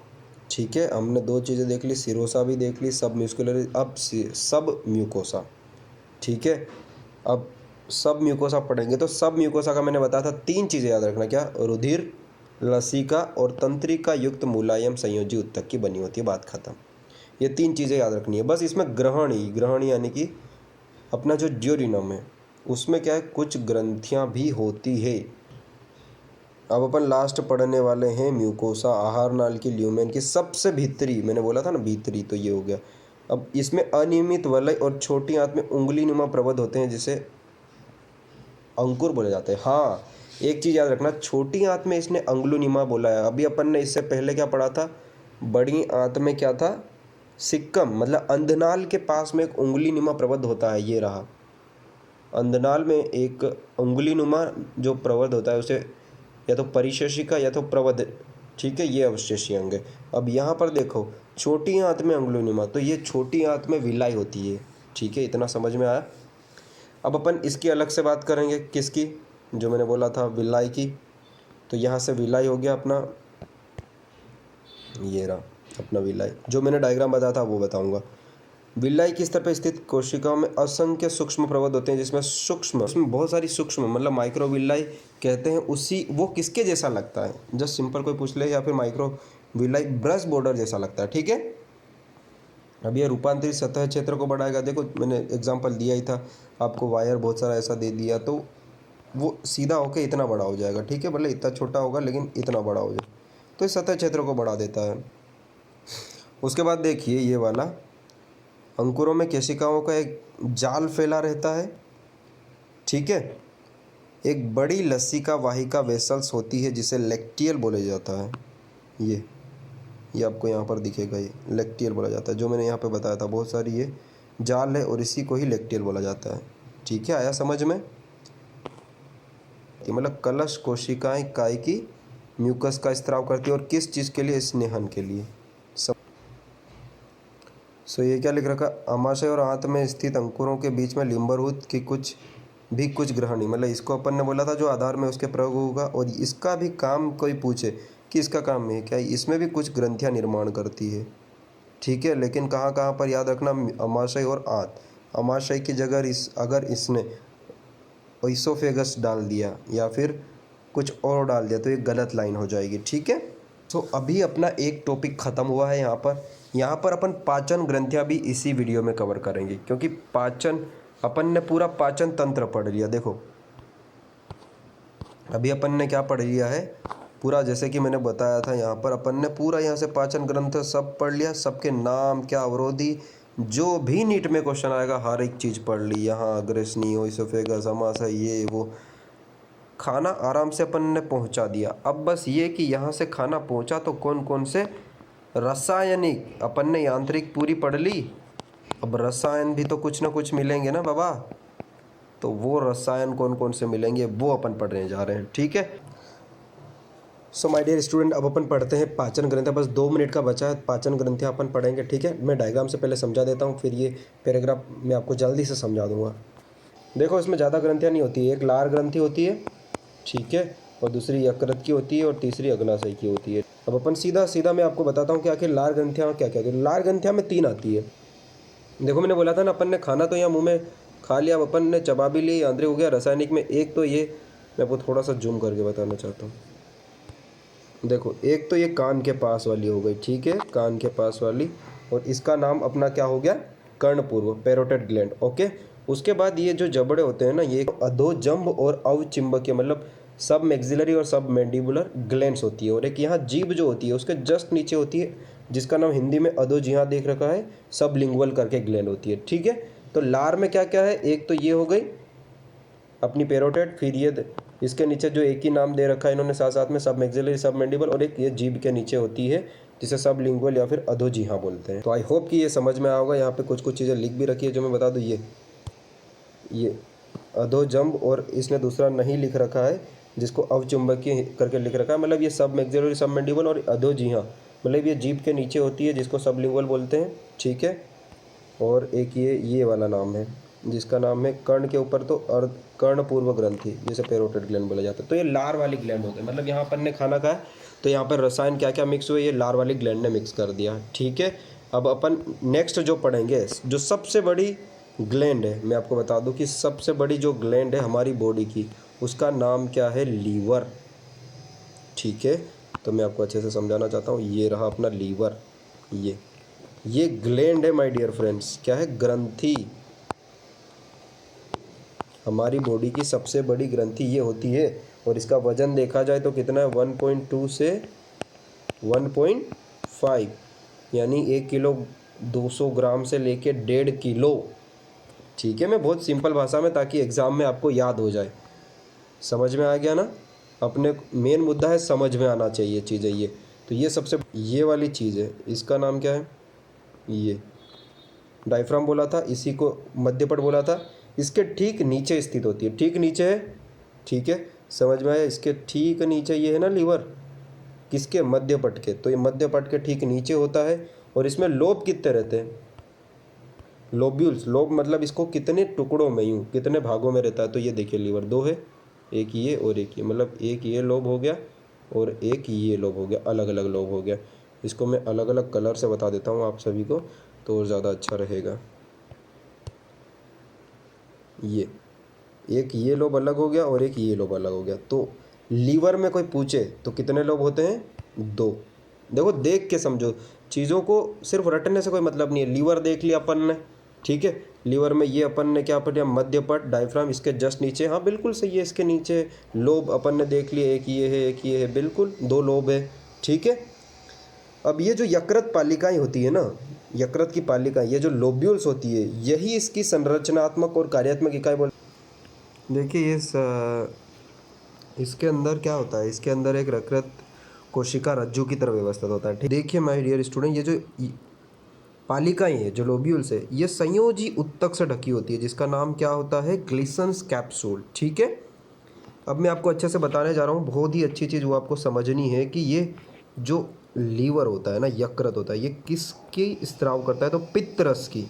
ठीक है। हमने 2 चीज़ें देख ली, सिरोसा भी देख ली, सब म्यूस्कुलर, अब सब म्यूकोसा, ठीक है। अब सब म्यूकोसा पढ़ेंगे, तो सब म्यूकोसा का मैंने बताया था 3 चीज़ें याद रखना, क्या? रुधिर, लसिका और तंत्रिका युक्त मुलायम संयोजी उत्तक की बनी होती है, बात खत्म। ये 3 चीज़ें याद रखनी है बस। इसमें ग्रहणी, ग्रहणी यानी कि अपना जो ड्यूरिनम है, उसमें क्या है, कुछ ग्रंथियाँ भी होती है। अब अपन लास्ट पढ़ने वाले हैं म्यूकोसा, आहार नाल की ल्यूमेन की सबसे भीतरी, मैंने बोला था ना भीतरी, तो ये हो गया। अब इसमें अनियमित वलय और छोटी आंत में उंगली नुमा प्रबंध होते हैं, जिसे अंकुर बोले जाते हैं। हाँ, एक चीज़ याद रखना, छोटी आंत में इसने अंगुलिनिमा बोला है। अभी अपन ने इससे पहले क्या पढ़ा था? बड़ी आंत में क्या था? सिक्कम, मतलब अंधनाल के पास में एक उंगलीनुमा प्रबंध होता है, ये रहा। अंधनाल में एक उंगलीनुमा जो प्रबंध होता है, उसे या तो परिशेषिका या तो प्रबंध, ठीक है, ये अवशेषीय अंग है। अब यहाँ पर देखो, छोटी आंत में अंगुलिनुमा, तो ये छोटी आंत में विलाई होती है, ठीक है। इतना समझ में आया? अब अपन इसकी अलग से बात करेंगे, किसकी? जो मैंने बोला था विलाई की। तो यहाँ से विलाई हो गया अपना, ये रहा अपना विलाई। जो मैंने डायग्राम बताया था वो बताऊंगा। विलाई की स्तर पर स्थित कोशिकाओं में असंख्य सूक्ष्म प्रबंध होते हैं, जिसमें सूक्ष्म, उसमें बहुत सारी सूक्ष्म, मतलब माइक्रो विलाई कहते हैं। उसी वो किसके जैसा लगता है? जस्ट सिंपल कोई पूछ ले, या फिर माइक्रो विलाई ब्रश बॉर्डर जैसा लगता है, ठीक है। अब ये रूपांतरित सतह क्षेत्र को बढ़ाएगा। देखो मैंने एग्जांपल दिया ही था आपको, वायर बहुत सारा ऐसा दे दिया, तो वो सीधा होकर इतना बड़ा हो जाएगा, ठीक है। भले इतना छोटा होगा लेकिन इतना बड़ा हो जाए, तो इस सतह क्षेत्र को बढ़ा देता है। उसके बाद देखिए ये वाला, अंकुरों में केशिकाओं का एक जाल फैला रहता है, ठीक है। एक बड़ी लसिका वाहिका वेसल्स होती है, जिसे लेक्टियल बोला जाता है। ये आपको यहाँ पर दिखेगा, ये लेक्टियल बोला जाता है। जो मैंने यहाँ पे बताया था, बहुत सारी ये जाल है और इसी को ही लेक्टियल बोला जाता है, ठीक है। आया समझ में? मतलब कलश कोशिकाएं काय की म्यूकस का स्त्राव करती है, और किस चीज़ के लिए? स्नेहन के लिए। सो ये क्या लिख रखा, अमाशय और आंत में स्थित अंकुरों के बीच में लिंबरहूत की कुछ ग्रहणी, मतलब इसको अपन ने बोला था जो आधार में उसके प्रयोग होगा। और इसका भी काम कोई पूछे कि इसका काम है क्या, इसमें भी कुछ ग्रंथियाँ निर्माण करती है, ठीक है। लेकिन कहाँ कहाँ पर याद रखना, अमाशय और आंत। अमाशय की जगह अगर इसने ओइसोफेगस डाल दिया या फिर कुछ और डाल दिया तो ये गलत लाइन हो जाएगी, ठीक है। तो अभी अपना एक टॉपिक ख़त्म हुआ है यहाँ पर अपन पाचन ग्रंथियाँ भी इसी वीडियो में कवर करेंगे, क्योंकि पाचन अपन ने पूरा पाचन तंत्र पढ़ लिया। देखो अभी अपन ने क्या पढ़ लिया है पूरा, जैसे कि मैंने बताया था यहाँ पर अपन ने पूरा यहाँ से पाचन ग्रंथ सब पढ़ लिया, सबके नाम क्या, अवरोधी, जो भी नीट में क्वेश्चन आएगा हर एक चीज़ पढ़ ली। यहाँ ग्रेसनी, ओइसोफेगस, अमाशय, ये वो, खाना आराम से अपन ने पहुंचा दिया। अब बस ये कि यहाँ से खाना पहुंचा तो कौन कौन से रासायनिक, अपन ने यांत्रिक पूरी पढ़ ली, अब रसायन भी तो कुछ ना कुछ मिलेंगे ना बाबा, तो वो रसायन कौन कौन से मिलेंगे वो अपन पढ़ने जा रहे हैं, ठीक है। सो माय डियर स्टूडेंट, अब अपन पढ़ते हैं पाचन ग्रंथियाँ। बस 2 मिनट का बचा है, पाचन ग्रंथियाँ अपन पढ़ेंगे, ठीक है। मैं डायग्राम से पहले समझा देता हूँ, फिर ये पैराग्राफ मैं आपको जल्दी से समझा दूँगा। देखो इसमें ज़्यादा ग्रंथियाँ नहीं होती है, एक लार ग्रंथि होती है, ठीक है, और दूसरी यकृत की होती है और तीसरी अग्नाशय की होती है। अब अपन सीधा मैं आपको बताता हूँ कि आखिर लार ग्रंथियाँ क्या क्या होती है। लार ग्रंथियाँ में 3 आती है। देखो मैंने बोला था ना, अपन ने खाना तो यहाँ मुंह में खा लिया, अब अपन ने चबा भी लिया, यांत्रिक हो गया, रासायनिक में एक तो ये, मैं आपको थोड़ा सा जूम करके बताना चाहता हूँ। देखो एक तो ये कान के पास वाली हो गई, ठीक है, कान के पास वाली, और इसका नाम अपना क्या हो गया, कर्णपूर्व, पैरोटिड ग्लैंड, ओके। उसके बाद ये जो जबड़े होते हैं ना, ये अधोजंब और अवचिंबकीय, मतलब सब मैक्सिलरी और सब मैंडिबुलर ग्लैंड्स होती है। और एक यहाँ जीभ जो होती है उसके जस्ट नीचे होती है, जिसका नाम हिंदी में अधोजी, यहाँ देख रखा है, सब लिंगुअल करके ग्लैंड होती है, ठीक है। तो लार में क्या क्या है, एक तो ये हो गई अपनी पैरोटिड, फिर ये इसके नीचे जो एक ही नाम दे रखा है इन्होंने साथ साथ में, सब मैक्सिलरी, सब मैंडिबल, और एक ये जीभ के नीचे होती है जिसे सब लिंगुअल या फिर अधोजिह्वा बोलते हैं। तो आई होप कि ये समझ में आया होगा। यहाँ पे कुछ कुछ चीज़ें लिख भी रखी है जो मैं बता दूँ, ये अधोजंब, और इसने दूसरा नहीं लिख रखा है जिसको अवचुंबकीय करके लिख रखा है, मतलब ये सब मैक्सिलरी, सब मैंडिबल और अधोजिह्वा, मतलब ये जीभ के नीचे होती है जिसको सब लिंगुअल बोलते हैं, ठीक है। और एक ये वाला नाम है जिसका नाम है कर्ण के ऊपर तो कर्णपूर्व ग्रंथि, जिसे पैरोटिड ग्लैंड बोला जाता है। तो ये लार वाली ग्लैंड होते हैं, मतलब यहाँ अपन ने खाना खाया तो यहाँ पर रसायन क्या क्या मिक्स हुए, ये लार वाली ग्लैंड ने मिक्स कर दिया, ठीक है। अब अपन नेक्स्ट जो पढ़ेंगे, जो सबसे बड़ी ग्लैंड है, मैं आपको बता दूं कि सबसे बड़ी जो ग्लैंड है हमारी बॉडी की, उसका नाम क्या है, लीवर, ठीक है। तो मैं आपको अच्छे से समझाना चाहता हूँ, ये रहा अपना लीवर, ये ग्लैंड है माय डियर फ्रेंड्स, क्या है, ग्रंथि। हमारी बॉडी की सबसे बड़ी ग्रंथि ये होती है, और इसका वजन देखा जाए तो कितना है, 1.2 से 1.5, यानी 1 किलो 200 ग्राम से लेके 1.5 किलो, ठीक है। मैं बहुत सिंपल भाषा में, ताकि एग्ज़ाम में आपको याद हो जाए। समझ में आ गया ना, अपने मेन मुद्दा है समझ में आना चाहिए चीज़ें। ये तो ये सबसे ये वाली चीज़ है, इसका नाम क्या है, ये डायफ्राम बोला था, इसी को मध्यपट बोला था। इसके ठीक नीचे स्थित होती है, ठीक नीचे है, ठीक है, समझ में आया। इसके ठीक नीचे ये है ना लीवर, किसके, मध्यपट के, तो ये मध्यपट के ठीक नीचे होता है। और इसमें लोब कितने रहते हैं, लोब्यूल्स, लोब मतलब इसको कितने टुकड़ों में, यूँ कितने भागों में रहता है, तो ये देखिए लीवर 2 है, एक ये और एक ये, मतलब एक ये लोब हो गया और एक ये लोब हो गया, अलग अलग लोब हो गया। इसको मैं अलग अलग कलर से बता देता हूँ आप सभी को, तो और ज़्यादा अच्छा रहेगा। ये एक ये लोब अलग हो गया और एक ये लोब अलग हो गया। तो लीवर में कोई पूछे तो कितने लोब होते हैं, 2। देखो देख के समझो चीज़ों को, सिर्फ रटने से कोई मतलब नहीं है। लीवर देख लिया अपन ने, ठीक है, लीवर में ये अपन ने क्या पढ़ा, मध्यपट, डायफ्राम, इसके जस्ट नीचे, हाँ बिल्कुल सही है, इसके नीचे लोब अपन ने देख लिए, एक ये है एक ये है, बिल्कुल 2 लोब है, ठीक है। अब ये जो यकृत पालिकाएं होती है ना, यकृत की पालिकाएं, ये जो लोब्यूल्स होती है, यही इसकी संरचनात्मक और कार्यात्मक इकाई बोल। देखिए इसके अंदर क्या होता है, इसके अंदर एक यकृत कोशिका रज्जु की तरह व्यवस्थित होता है, ठीक। देखिए माय डियर स्टूडेंट, ये जो पालिकाएं हैं, जो लोब्यूल्स है, ये संयोजी उत्तक से ढकी होती है, जिसका नाम क्या होता है, ग्लिसन्स कैप्सूल, ठीक है। अब मैं आपको अच्छे से बताने जा रहा हूँ, बहुत ही अच्छी चीज़ वो आपको समझनी है कि ये जो लीवर होता है ना, यकृत होता है, ये किसकी स्त्राव करता है? तो पित्तरस की,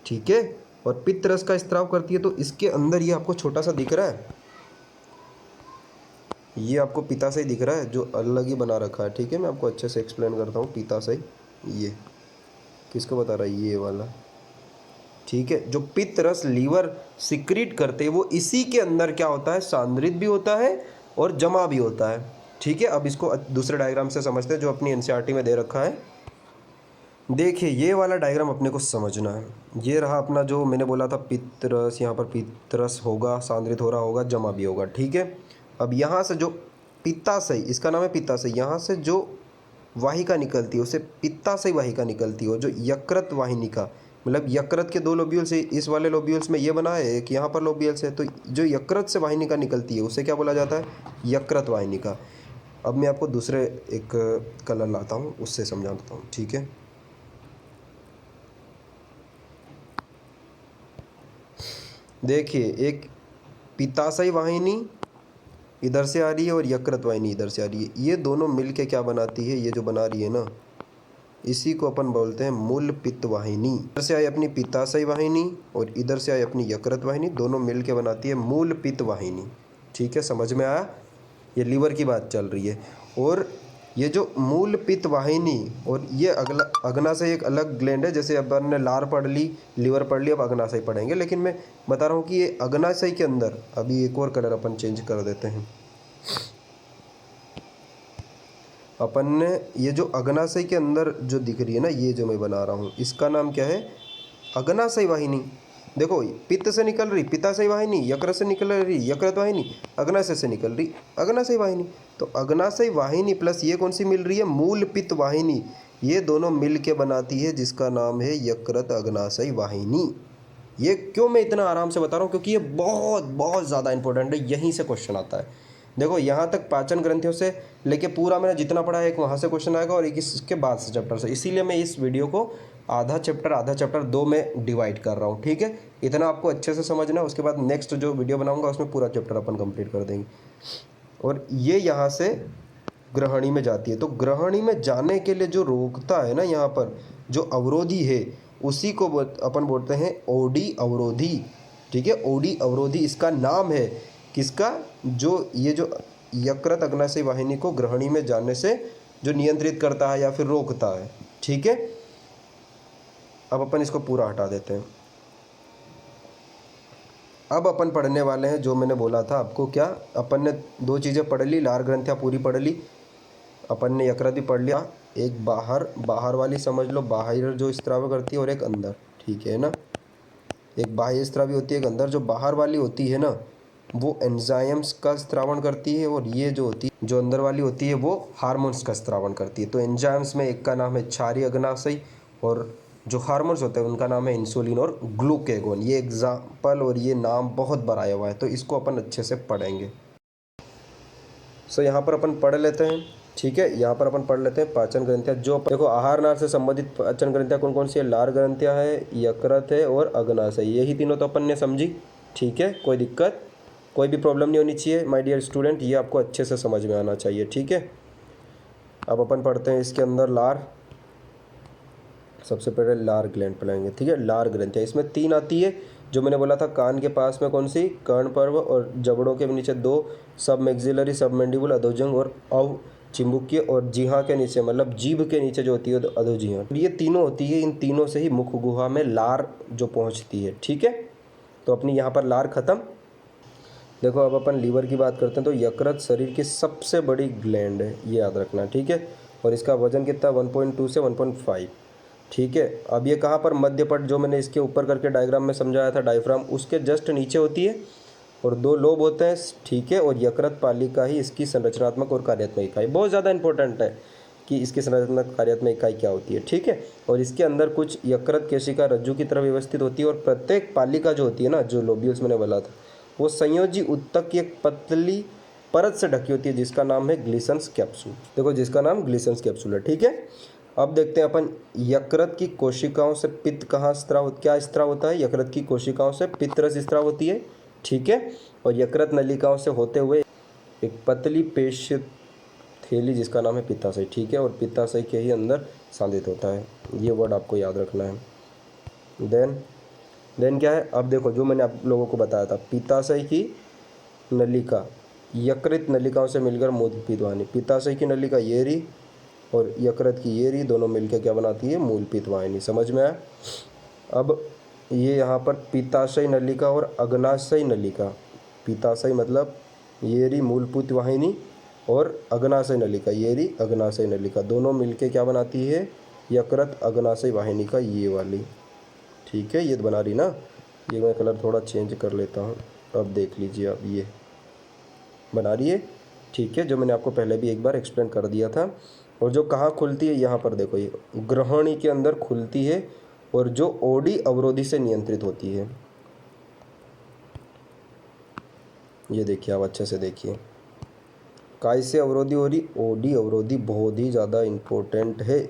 ठीक है। और पित्तरस का स्त्राव करती है, तो इसके अंदर ये आपको छोटा सा दिख रहा है, ये आपको पित्ताशय दिख रहा है, जो अलग ही बना रखा है, ठीक है। मैं आपको अच्छे से एक्सप्लेन करता हूँ। पित्ताशय ये किसको बता रहा है? ये वाला, ठीक है। जो पित्त रस लीवर सिक्रीट करते हैं, वो इसी के अंदर क्या होता है? सांद्रित भी होता है और जमा भी होता है, ठीक है। अब इसको दूसरे डायग्राम से समझते हैं जो अपनी एनसीईआरटी में दे रखा है। देखिए ये वाला डायग्राम अपने को समझना है। ये रहा अपना जो मैंने बोला था पित्त रस, यहाँ पर पित्त रस होगा, सांद्रित हो रहा होगा, जमा भी होगा, ठीक है। अब यहाँ से जो पित्ताशय, इसका नाम है पित्ताशय, यहाँ से जो वाहिका निकलती है उसे पित्ताशय वाहिका निकलती है। और जो यकृत वाहिनिका, मतलब यकृत के दो लोब्यूल्स है, इस वाले लोब्यूल्स में ये बना है, एक यहाँ पर लोब्यूल्स है, तो जो यकृत से वाहिनिका निकलती है उसे क्या बोला जाता है? यकृत वाहिनिका। अब मैं आपको दूसरे एक कलर लाता हूँ, उससे समझाता हूँ, ठीक है। देखिए एक पित्ताशय वाहिनी इधर से आ रही है और यकृत वाहिनी इधर से आ रही है, ये दोनों मिल के क्या बनाती है? ये जो बना रही है ना, इसी को अपन बोलते हैं मूल पित्त वाहिनी। इधर से आई अपनी पित्ताशय वाहिनी और इधर से आई अपनी यकृत वाहिनी, दोनों मिल के बनाती है मूल पित्त वाहिनी, ठीक है। समझ में आया? ये लीवर की बात चल रही है। और ये जो मूल पित्त वाहिनी और ये अगला अग्नाशय एक अलग ग्लैंड है। जैसे अपन ने लार पढ़ ली, लीवर पढ़ ली, अब अग्नाशय पढ़ेंगे, लेकिन मैं बता रहा हूँ कि ये अग्नाशय के अंदर, अभी एक और कलर अपन चेंज कर देते हैं। अपन ने ये जो अग्नाशय के अंदर जो दिख रही है ना, ये जो मैं बना रहा हूँ, इसका नाम क्या है? अग्नाशय वाहिनी। देखो पित्त से निकल रही पित्ताशय वाहिनी, यकृत से निकल रही यकृत वाहिनी, अग्नाशय से निकल रही अग्नाशय वाहिनी। तो अग्नाशय वाहिनी प्लस ये कौन सी मिल रही है? मूल पित्त वाहिनी। ये दोनों मिल के बनाती है जिसका नाम है यकृत अग्नाशय वाहिनी। ये क्यों मैं इतना आराम से बता रहा हूँ? क्योंकि ये बहुत बहुत ज़्यादा इंपॉर्टेंट है, यहीं से क्वेश्चन आता है। देखो यहाँ तक पाचन ग्रंथियों से लेके पूरा मैंने जितना पढ़ा है, एक वहाँ से क्वेश्चन आएगा और एक इसके बाद से चैप्टर से। इसीलिए मैं इस वीडियो को आधा चैप्टर दो में डिवाइड कर रहा हूँ, ठीक है। इतना आपको अच्छे से समझना है, उसके बाद नेक्स्ट जो वीडियो बनाऊंगा उसमें पूरा चैप्टर अपन कंप्लीट कर देंगे। और ये यहाँ से ग्रहणी में जाती है, तो ग्रहणी में जाने के लिए जो रोकता है ना, यहाँ पर जो अवरोधी है, उसी को अपन बोलते हैं ओडी अवरोधी, ठीक है। ओडी अवरोधी इसका नाम है, किसका? जो ये जो यकृत अग्नाशय वाहिनी को ग्रहणी में जाने से जो नियंत्रित करता है या फिर रोकता है, ठीक है। अब अपन इसको पूरा हटा देते हैं। अब अपन पढ़ने वाले हैं जो मैंने बोला था आपको, क्या अपन ने दो चीज़ें पढ़ ली, लार ग्रंथियाँ पूरी पढ़ ली, अपन ने यकृत भी पढ़ लिया। एक बाहर वाली समझ लो, बाहर जो स्त्राव करती है, और एक अंदर, ठीक है ना। एक बाह्य स्त्रावी होती है, एक अंदर। जो बाहर वाली होती है ना, वो एंजाइम्स का स्त्रावण करती है, और ये जो होती है, जो अंदर वाली होती है, वो हार्मोन्स का स्त्रावण करती है। तो एंजाइम्स में एक का नाम है क्षारीय अग्नाशय, और जो हार्मोन्स होते हैं उनका नाम है इंसुलिन और ग्लूकेगोन। ये एग्जाम्पल और ये नाम बहुत बार आया हुआ है, तो इसको अपन अच्छे से पढ़ेंगे। सो यहाँ पर अपन पढ़ लेते हैं, ठीक है। यहाँ पर अपन पढ़ लेते हैं पाचन ग्रंथियाँ। जो देखो आहार नार से संबंधित पाचन ग्रंथियाँ कौन कौन सी है? लार ग्रंथियाँ है, यकृत है और अग्नाशय। यही तीनों तो अपन ने समझी, ठीक है। कोई दिक्कत, कोई भी प्रॉब्लम नहीं होनी चाहिए माय डियर स्टूडेंट, ये आपको अच्छे से समझ में आना चाहिए, ठीक है। अब अपन पढ़ते हैं इसके अंदर लार। सबसे पहले लार ग्लैंड पढ़ेंगे, ठीक है। लार ग्रंथियाँ इसमें 3 आती है, जो मैंने बोला था। कान के पास में कौन सी? कर्णपर्व, और जबड़ों के नीचे 2 सब मैक्सिलरी, सब मैंडिबुल, अधोजंग और अव चिंबुकीय, और जीहा के नीचे मतलब जीभ के नीचे जो होती है अधोजीहा। ये तीनों होती है, इन तीनों से ही मुख गुहा में लार जो पहुंचती है, ठीक है। तो अपनी यहाँ पर लार खत्म। देखो अब अपन लीवर की बात करते हैं, तो यकृत शरीर की सबसे बड़ी ग्लैंड है, ये याद रखना, ठीक है। और इसका वजन कितना? 1.2 से 1.5, ठीक है। अब ये कहाँ पर? मध्यपट, जो मैंने इसके ऊपर करके डायग्राम में समझाया था, डायफ्राम, उसके जस्ट नीचे होती है, और 2 लोब होते हैं, ठीक है। और यकृत पालिका ही इसकी संरचनात्मक और कार्यात्मक इकाई। बहुत ज़्यादा इंपॉर्टेंट है कि इसकी संरचनात्मक कार्यात्मक इकाई क्या होती है, ठीक है। और इसके अंदर कुछ यकृत केशिका रज्जु की तरह व्यवस्थित होती है, और प्रत्येक पालिका जो होती है ना, जो लोब्यूल्स मैंने बोला था, वो संयोजी उत्तक की एक पतली परत से ढकी होती है, जिसका नाम है ग्लिसन्स कैप्सूल। देखो जिसका नाम ग्लिसन्स कैप्सूल है, ठीक है। अब देखते हैं अपन यकृत की कोशिकाओं से पित्त कहाँ स्त्राव, क्या स्त्राव होता है? यकृत की कोशिकाओं से पित्तरस स्त्राव होती है, ठीक है। और यकृत नलिकाओं से होते हुए एक पतली पेश थैली जिसका नाम है पित्ताशय, ठीक है, और पित्ताशय के ही अंदर सांधित होता है, ये वर्ड आपको याद रखना है। देन क्या है, अब देखो जो मैंने आप लोगों को बताया था, पित्ताशय की नलिका यकृत नलिकाओं से मिलकर मूलपित्त वाहिनी, पित्ताशय की नलिका ये रही और यकृत की ये रही, दोनों मिलकर क्या बनाती है, मूलपित्त वाहिनी। समझ में आया? अब ये यहाँ पर पित्ताशय नलिका और अग्नाशय नलिका, पित्ताशय मतलब ये रही मूलपित्त वाहिनी और अग्नाशय नलिका ये रही अग्नाशय नलिका, दोनों मिलके क्या बनाती है, यकृत अग्नाशय वाहिनी का ये वाली, ठीक है, ये बना रही ना। ये मैं कलर थोड़ा चेंज कर लेता हूँ, अब देख लीजिए, अब ये बना रही है, ठीक है, जो मैंने आपको पहले भी एक बार एक्सप्लेन कर दिया था। और जो कहाँ खुलती है, यहाँ पर देखो, ये ग्रहणी के अंदर खुलती है और जो ओडी अवरोधी से नियंत्रित होती है। ये देखिए, आप अच्छे से देखिए, काय से अवरोधी हो रही, ओडी अवरोधी, बहुत ही ज़्यादा इम्पोर्टेंट है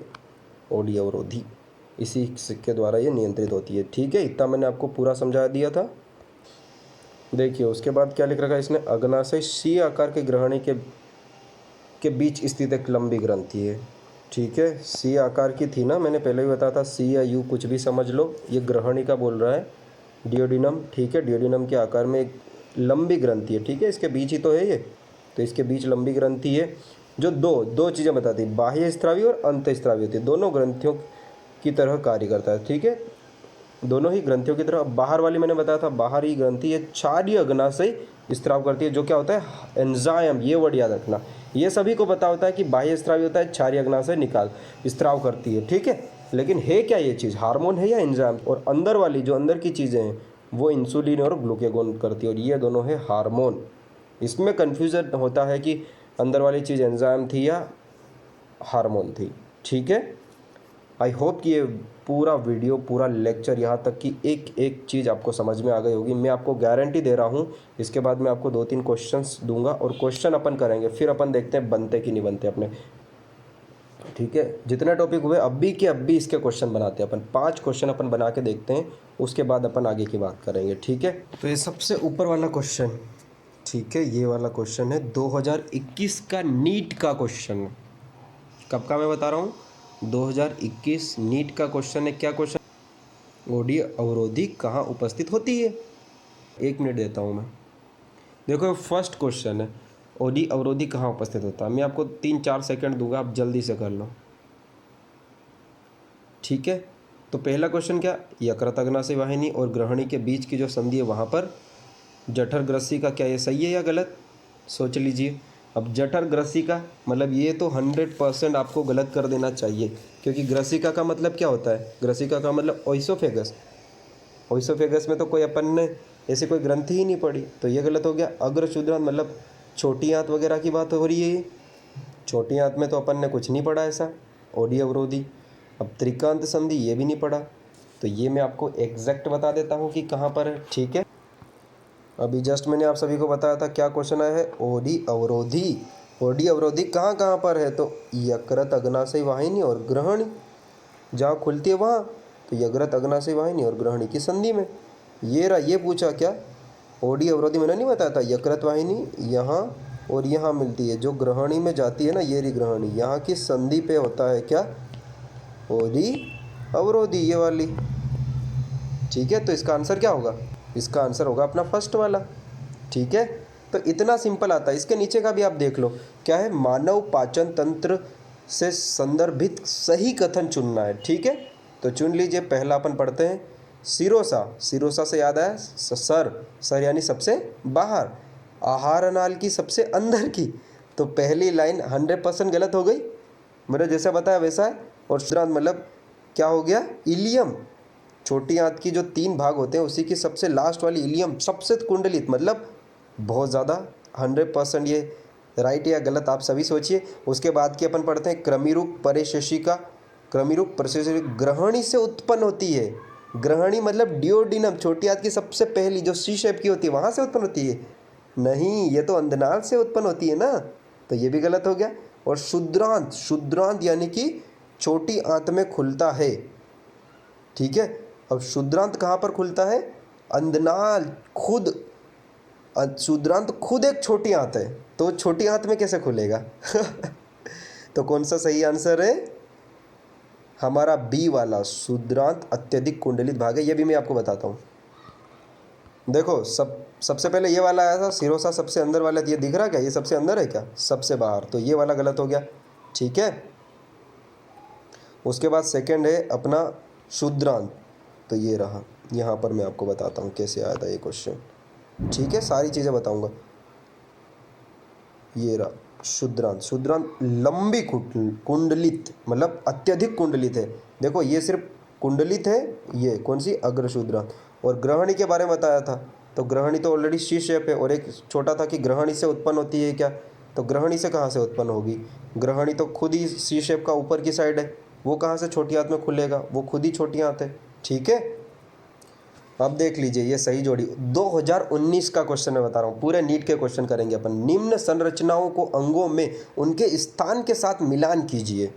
ओडी अवरोधी, इसी के द्वारा ये नियंत्रित होती है, ठीक है। इतना मैंने आपको पूरा समझा दिया था। देखिए उसके बाद क्या लिख रखा है इसने, अग्नाशय सी आकार के ग्रहणी के बीच स्थित एक लंबी ग्रंथि है, ठीक है। सी आकार की थी ना, मैंने पहले भी बताया था, सी या यू कुछ भी समझ लो, ये ग्रहणी का बोल रहा है, डियोडिनम, ठीक है, डियोडिनम के आकार में एक लंबी ग्रंथि है, ठीक है, इसके बीच ही तो है ये, तो इसके बीच लंबी ग्रंथि है जो दो चीज़ें बताती है, बाह्य स्त्रावी और अंत स्त्रावी होती है, दोनों ग्रंथियों की तरह कार्य करता है, ठीक है, दोनों ही ग्रंथियों की तरह। बाहर वाली मैंने बताया था, बाहरी ग्रंथि ये क्षारीय अग्नाशय स्त्राव करती है, जो क्या होता है, एंजाइम, ये वर्ड याद रखना, ये सभी को पता होता है कि बाह्य स्त्रावी होता है, क्षारीय अग्नाशय स्त्राव करती है, ठीक है, लेकिन है क्या ये चीज़, हार्मोन है या एंजाइम? और अंदर वाली जो अंदर की चीज़ें हैं वो इंसुलिन और ग्लूकागोन करती है, और ये दोनों है हार्मोन। इसमें कन्फ्यूज़न होता है कि अंदर वाली चीज़ एंजाइम थी या हार्मोन थी, ठीक है। आई होप कि ये पूरा वीडियो, पूरा लेक्चर, यहाँ तक कि एक एक चीज़ आपको समझ में आ गई होगी। मैं आपको गारंटी दे रहा हूँ, इसके बाद मैं आपको 2-3 क्वेश्चंस दूंगा और क्वेश्चन अपन करेंगे, फिर अपन देखते हैं बनते कि नहीं बनते अपने, ठीक है। जितने टॉपिक हुए अब भी इसके क्वेश्चन बनाते हैं अपन, 5 क्वेश्चन अपन बना के देखते हैं, उसके बाद अपन आगे की बात करेंगे, ठीक है। तो ये सबसे ऊपर वाला क्वेश्चन, ठीक है, ये वाला क्वेश्चन है 2021 का नीट का क्वेश्चन। कब का मैं बता रहा हूँ, 2021 नीट का क्वेश्चन है। क्या क्वेश्चन, ओडी अवरोधी कहाँ उपस्थित होती है? 1 मिनट देता हूँ मैं। देखो फर्स्ट क्वेश्चन है, ओडी अवरोधी कहाँ उपस्थित होता है। मैं आपको 3-4 सेकंड दूंगा, आप जल्दी से कर लो, ठीक है। तो पहला क्वेश्चन क्या, यकृत अग्नाशय वाहिनी और ग्रहणी के बीच की जो संधि है वहाँ पर जठर ग्रसी का, क्या ये सही है या गलत, सोच लीजिए। अब जठर ग्रसिका मतलब ये तो 100% आपको गलत कर देना चाहिए, क्योंकि ग्रसिका का मतलब क्या होता है, ग्रसिका का मतलब ओइसोफेगस, ओइसोफेगस में तो कोई अपन ने ऐसी कोई ग्रंथि ही नहीं पड़ी, तो ये गलत हो गया। अग्र क्षुद्रांत मतलब छोटी आंत वगैरह की बात हो रही है, ये छोटी आंत में तो अपन ने कुछ नहीं पढ़ा ऐसा, ओडी अवरोधी। अब त्रिकांत संधि ये भी नहीं पढ़ा, तो ये मैं आपको एग्जैक्ट बता देता हूँ कि कहाँ पर है, ठीक है। अभी जस्ट मैंने आप सभी को बताया था, क्या क्वेश्चन आया है, ओडी अवरोधी, ओडी अवरोधी कहाँ कहाँ पर है, तो यकृत अग्नाशय वाहिनी और ग्रहणी, जहाँ खुलती है वहाँ, तो यकृत अग्नाशय वाहिनी और ग्रहणी की संधि में। ये रहा, ये पूछा क्या, ओडी अवरोधी मैंने नहीं बताया था, यकृत वाहिनी यहाँ और यहाँ मिलती है, जो ग्रहणी में जाती है ना, ये रही ग्रहणी, यहाँ की संधि पे होता है क्या, ओडी अवरोधी, ये वाली, ठीक है। तो इसका आंसर क्या होगा, इसका आंसर होगा अपना फर्स्ट वाला, ठीक है। तो इतना सिंपल आता है। इसके नीचे का भी आप देख लो, क्या है, मानव पाचन तंत्र से संदर्भित सही कथन चुनना है, ठीक है। तो चुन लीजिए, पहला अपन पढ़ते हैं, सिरोसा, सिरोसा से याद आया सर, सर यानी सबसे बाहर, आहार नाल की सबसे अंदर की, तो पहली लाइन 100% गलत हो गई, मैंने जैसा बताया वैसा है। और शुद्रांत मतलब क्या हो गया, इलियम, छोटी आंत की जो 3 भाग होते हैं उसी की सबसे लास्ट वाली इलियम, सबसे कुंडलित, मतलब बहुत ज़्यादा 100% ये राइट या गलत आप सभी सोचिए। उसके बाद की अपन पढ़ते हैं क्रमिरूप परिशेषिका, क्रमिरूप परिशेषिका ग्रहणी से उत्पन्न होती है, ग्रहणी मतलब डियोडिनम, छोटी आंत की सबसे पहली जो सी शेप की होती है वहाँ से उत्पन्न होती है, नहीं, ये तो अंधनाल से उत्पन्न होती है ना, तो ये भी गलत हो गया। और शुद्रांत, शुद्रांत यानी कि छोटी आंत में खुलता है, ठीक है। अब शुद्रांत कहाँ पर खुलता है, अंधनाल, खुद शुद्रांत खुद एक छोटी आंत है, तो छोटी आंत में कैसे खुलेगा तो कौन सा सही आंसर है? हमारा बी वाला, शुद्रांत अत्यधिक कुंडलित भाग है। ये भी मैं आपको बताता हूँ। देखो सबसे पहले ये वाला आया था सिरोसा, सबसे अंदर वाला। ये दिख रहा क्या? ये सबसे अंदर है क्या? सबसे बाहर। तो ये वाला गलत हो गया, ठीक है। उसके बाद सेकंड है अपना शुद्रांत, तो ये रहा। यहाँ पर मैं आपको बताता हूँ कैसे आया था ये क्वेश्चन, ठीक है। सारी चीज़ें बताऊँगा। ये रहा शुद्रांत। शुद्रांत लंबी कुंडलित, मतलब अत्यधिक कुंडलित है। देखो ये सिर्फ कुंडलित है, ये कौन सी? अग्र शुद्रांत। और ग्रहणी के बारे में बताया था, तो ग्रहणी तो ऑलरेडी शी शेप है। और एक छोटा था कि ग्रहणी से उत्पन्न होती है क्या, तो ग्रहणी से कहाँ से उत्पन्न होगी? ग्रहणी तो खुद ही सी शेप का ऊपर की साइड है, वो कहाँ से छोटी हाथ में खुलेगा? वो खुद ही छोटी हाथ है, ठीक है। अब देख लीजिए ये सही जोड़ी 2019 का क्वेश्चन मैं बता रहा हूँ। पूरे नीट के क्वेश्चन करेंगे अपन। निम्न संरचनाओं को अंगों में उनके स्थान के साथ मिलान कीजिए।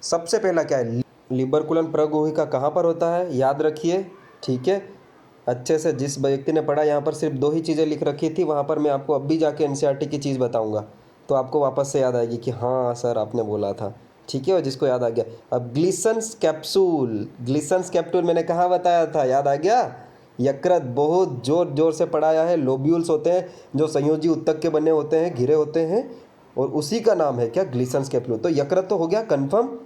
सबसे पहला क्या है? लिबरकुलन प्रगुहिका कहाँ पर होता है? याद रखिए, ठीक है। अच्छे से जिस व्यक्ति ने पढ़ा, यहाँ पर सिर्फ 2 ही चीज़ें लिख रखी थी, वहाँ पर मैं आपको अब भी जाके एनसीईआरटी की चीज़ बताऊँगा, तो आपको वापस से याद आएगी कि हाँ सर आपने बोला था, ठीक है। और जिसको याद आ गया, अब ग्लिसन्स कैप्सूल, ग्लिसन्स कैप्सूल मैंने कहाँ बताया था? याद आ गया? यकृत, बहुत जोर जोर से पढ़ाया है। लोब्यूल्स होते हैं जो संयोजी उत्तक के बने होते हैं, घिरे होते हैं, और उसी का नाम है क्या? Glisson's capsule. तो यकृत तो हो गया कंफर्म,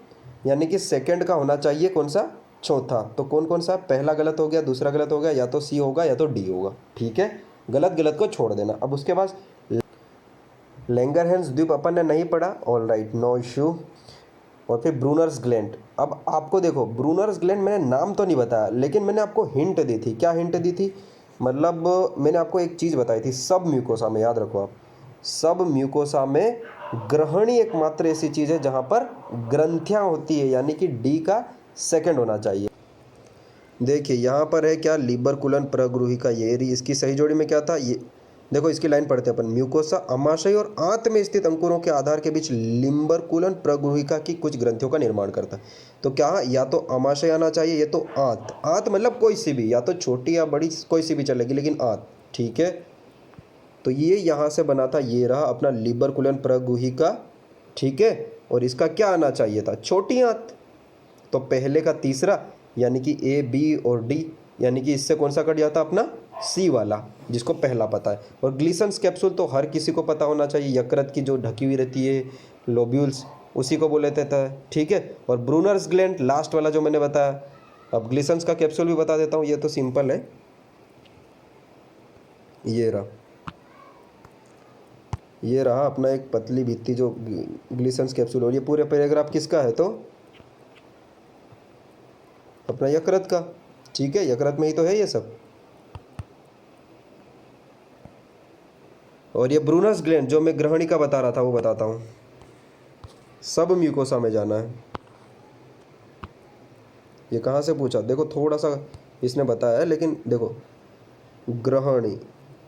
यानी कि सेकंड का होना चाहिए कौन सा? चौथा। तो कौन कौन सा? पहला गलत हो गया, दूसरा गलत हो गया, या तो सी होगा या तो डी होगा, ठीक है। गलत गलत को छोड़ देना। अब उसके बाद लैंगरहैंस द्वीप अपन ने नहीं पढ़ा, ऑल राइट, नो इश्यू। और फिर ब्रूनर्स ग्लैंड। अब आपको देखो, ब्रूनर्स ग्लैंड मैंने नाम तो नहीं बताया, लेकिन मैंने आपको हिंट दी थी। क्या हिंट दी थी? मतलब मैंने आपको एक चीज़ बताई थी, सब म्यूकोसा में, याद रखो आप, सब म्यूकोसा में ग्रहणी एकमात्र ऐसी चीज़ है जहाँ पर ग्रंथियाँ होती है, यानी कि डी का सेकंड होना चाहिए। देखिए यहाँ पर है क्या? लिबरकुलन प्रगृहिका, ये रही। इसकी सही जोड़ी में क्या था? ये देखो, इसकी लाइन पढ़ते हैं अपन। म्यूकोसा अमाशय और आंत में स्थित अंकुरों के आधार के बीच लिबरकुलन प्रगृहिका की कुछ ग्रंथियों का निर्माण करता है। तो क्या? या तो अमाशय आना चाहिए, ये तो आंत। आंत मतलब कोई सी भी, या तो छोटी या बड़ी, कोई सी भी चलेगी, लेकिन आंत, ठीक है। तो ये यहाँ से बना था, ये रहा अपना लिबरकुलन प्रगृहिका, ठीक है। और इसका क्या आना चाहिए था? छोटी आंत। तो पहले का तीसरा, यानी कि ए, बी और डी, यानी कि इससे कौन सा कट जाता? अपना सी वाला, जिसको पहला पता है। और ग्लिसन्स कैप्सूल तो हर किसी को पता होना चाहिए, यकृत की जो ढकी हुई रहती है लोब्यूल्स, उसी को बोले देता है, ठीक है। और ब्रूनर्स ग्लैंड लास्ट वाला जो मैंने बताया। अब ग्लिसन्स का कैप्सूल भी बता देता हूँ, ये तो सिंपल है, ये रहा अपना एक पतली भित्ति जो ग्लिसन्स कैप्सूल। और ये पूरे पैराग्राफ किसका है? तो अपना यकृत का, ठीक है। यकृत में ही तो है ये सब। और ये ब्रूनर्स ग्लैंड जो मैं ग्रहणी का बता रहा था, वो बताता हूँ। सब म्यूकोसा में जाना है। ये कहाँ से पूछा? देखो थोड़ा सा इसने बताया है, लेकिन देखो ग्रहणी,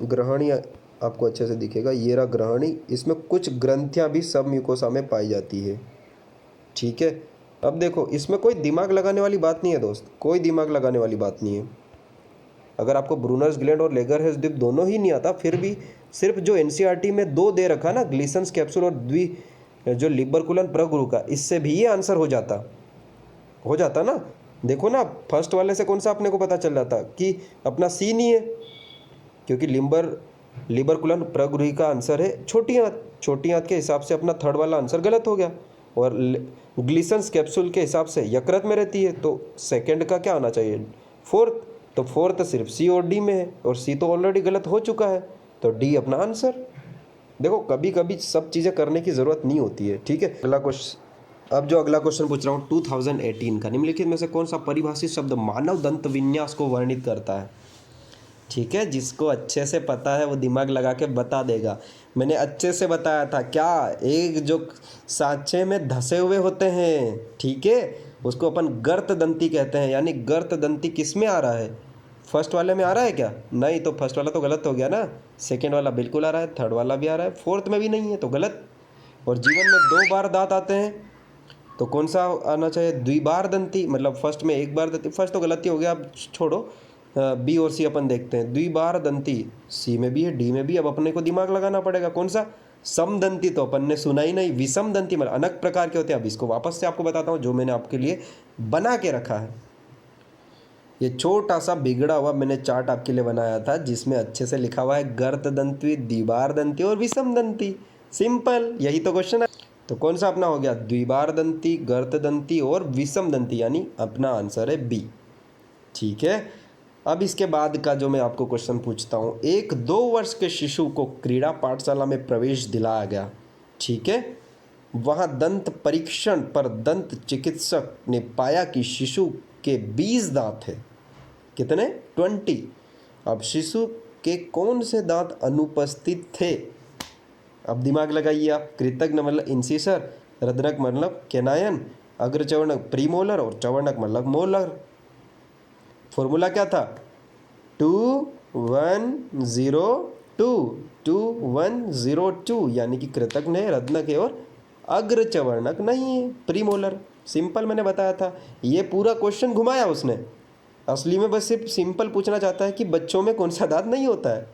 ग्रहणी आपको अच्छे से दिखेगा। ये रहा ग्रहणी, इसमें कुछ ग्रंथियाँ भी सब म्यूकोसा में पाई जाती है, ठीक है। अब देखो इसमें कोई दिमाग लगाने वाली बात नहीं है दोस्त, कोई दिमाग लगाने वाली बात नहीं है। अगर आपको ब्रूनर्स ग्लैंड और लैंगरहैंस द्वीप दोनों ही नहीं आता, फिर भी सिर्फ जो एनसीईआरटी में 2 दे रखा ना, ग्लिसन्स कैप्सूल और जो लिबरकुलन प्रगृहिका, इससे भी ये आंसर हो जाता ना। देखो ना, फर्स्ट वाले से कौन सा अपने को पता चल जाता कि अपना सी नहीं है, क्योंकि लिबरकुलन प्रगृहिका आंसर है छोटी आंत। छोटी आंत के हिसाब से अपना थर्ड वाला आंसर गलत हो गया। और ग्लिसन्स कैप्सूल के हिसाब से यकृत में रहती है, तो सेकंड का क्या होना चाहिए? फोर्थ। तो फोर्थ सिर्फ सी और डी में है, और सी तो ऑलरेडी गलत हो चुका है, तो डी अपना आंसर। देखो कभी कभी सब चीज़ें करने की ज़रूरत नहीं होती है, ठीक है। अगला क्वेश्चन, अब जो अगला क्वेश्चन पूछ रहा हूँ 2018 का, निम्नलिखित में से कौन सा परिभाषित शब्द मानव दंत विन्यास को वर्णित करता है? ठीक है, जिसको अच्छे से पता है वो दिमाग लगा के बता देगा। मैंने अच्छे से बताया था क्या? एक जो सांचे में धसे हुए होते हैं, ठीक है, उसको अपन गर्त दंती कहते हैं। यानी गर्त दंती किस में आ रहा है? फर्स्ट वाले में आ रहा है क्या? नहीं, तो फर्स्ट वाला तो गलत हो गया ना। सेकंड वाला बिल्कुल आ रहा है, थर्ड वाला भी आ रहा है, फोर्थ में भी नहीं है, तो गलत। और जीवन में 2 बार दांत आते हैं, तो कौन सा आना चाहिए? द्विबार दंती, मतलब फर्स्ट में 1 बार दंती। फर्स्ट तो गलती हो गया, अब छोड़ो, बी और सी अपन देखते हैं। द्विबार दंती सी में भी है, डी में भी। अब अपने को दिमाग लगाना पड़ेगा, कौन सा? समदंती तो अपन ने सुना ही नहीं, विषम दंती मतलब अनेक प्रकार के होते हैं। अब इसको वापस से आपको बताता हूँ जो मैंने आपके लिए बना के रखा है। ये छोटा सा बिगड़ा हुआ मैंने चार्ट आपके लिए बनाया था जिसमें अच्छे से लिखा हुआ है गर्त दंती, द्विबार दंती और विषम दंती। सिंपल, यही तो क्वेश्चन है। तो कौन सा अपना हो गया? द्विबार दंती, गर्त दंती और विषम दंती, यानी अपना आंसर है बी। ठीक है। अब इसके बाद का जो मैं आपको क्वेश्चन पूछता हूँ, एक 2 वर्ष के शिशु को क्रीड़ा पाठशाला में प्रवेश दिलाया गया। ठीक है। वहाँ दंत परीक्षण पर दंत चिकित्सक ने पाया कि शिशु के 20 दांत हैं। कितने? 20। अब शिशु के कौन से दांत अनुपस्थित थे? अब दिमाग लगाइए आप। कृतज्ञ मतलब इंसिसर, रद्रक मतलब केनायन, अग्रचवर्णक प्रीमोलर और चवर्णक मतलब मोलर। फॉर्मूला क्या था? 2102, 2102, यानी कि कृतज्ञ है, रत्नक है और अग्रचवर्णक नहीं है, प्रीमोलर। सिंपल मैंने बताया था। ये पूरा क्वेश्चन घुमाया उसने। असली में बस सिर्फ सिंपल पूछना चाहता है कि बच्चों में कौन सा दांत नहीं होता है।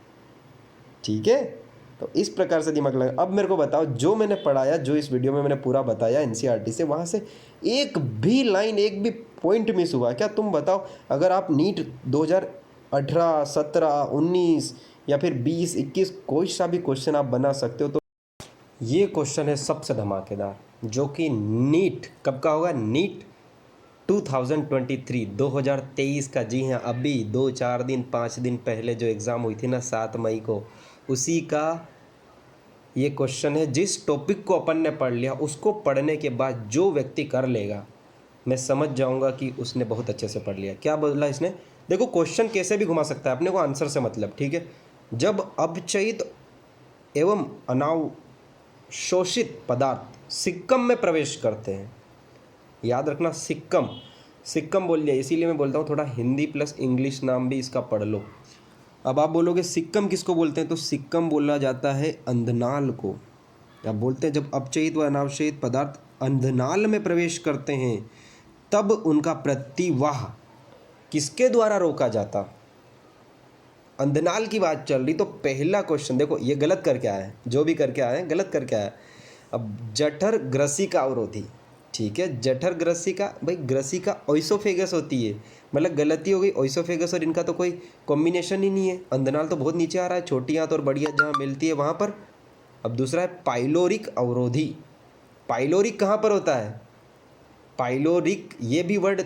ठीक है। तो इस प्रकार से दिमाग लगा। अब मेरे को बताओ, जो मैंने पढ़ाया, जो इस वीडियो में मैंने पूरा बताया एनसीईआरटी से, वहाँ से एक भी लाइन, एक भी पॉइंट मिस हुआ क्या? तुम बताओ। अगर आप नीट 2018, 17, 19 या फिर 20, 21 कोई सा भी क्वेश्चन आप बना सकते हो, तो ये क्वेश्चन है सबसे धमाकेदार, जो कि नीट कब का होगा? नीट 2023, 2023 का। जी हाँ, अभी 2-4 दिन 5 दिन पहले जो एग्ज़ाम हुई थी ना 7 मई को, उसी का ये क्वेश्चन है। जिस टॉपिक को अपन ने पढ़ लिया, उसको पढ़ने के बाद जो व्यक्ति कर लेगा, मैं समझ जाऊंगा कि उसने बहुत अच्छे से पढ़ लिया। क्या बोला इसने? देखो, क्वेश्चन कैसे भी घुमा सकता है, अपने को आंसर से मतलब। ठीक है। जब अपचयित एवं अनावशोषित पदार्थ सिक्कम में प्रवेश करते हैं, याद रखना, सिक्कम, सिक्कम बोल दिया, इसीलिए मैं बोलता हूँ थोड़ा हिंदी प्लस इंग्लिश नाम भी इसका पढ़ लो। अब आप बोलोगे सिक्कम किसको बोलते हैं? तो सिक्कम बोला जाता है अंधनाल को। अब बोलते हैं जब अपचयित व अनावशयित पदार्थ अंधनाल में प्रवेश करते हैं, तब उनका प्रतिवाह किसके द्वारा रोका जाता? अंधनाल की बात चल रही, तो पहला क्वेश्चन देखो, ये गलत करके आए हैं, जो भी करके आए हैं गलत करके आए हैं। अब जठर ग्रसिका अवरोधी, ठीक है, जठर ग्रसिका, भाई ग्रसिका ओइसोफेगस होती है, मतलब गलती हो गई। ओइसोफेगस और इनका तो कोई कॉम्बिनेशन ही नहीं है। अंधनाल तो बहुत नीचे आ रहा है, छोटी आंत और बड़ी आंत जहाँ मिलती है वहाँ पर। अब दूसरा है पाइलोरिक अवरोधी। पाइलोरिक कहाँ पर होता है? पाइलोरिक, ये भी वर्ड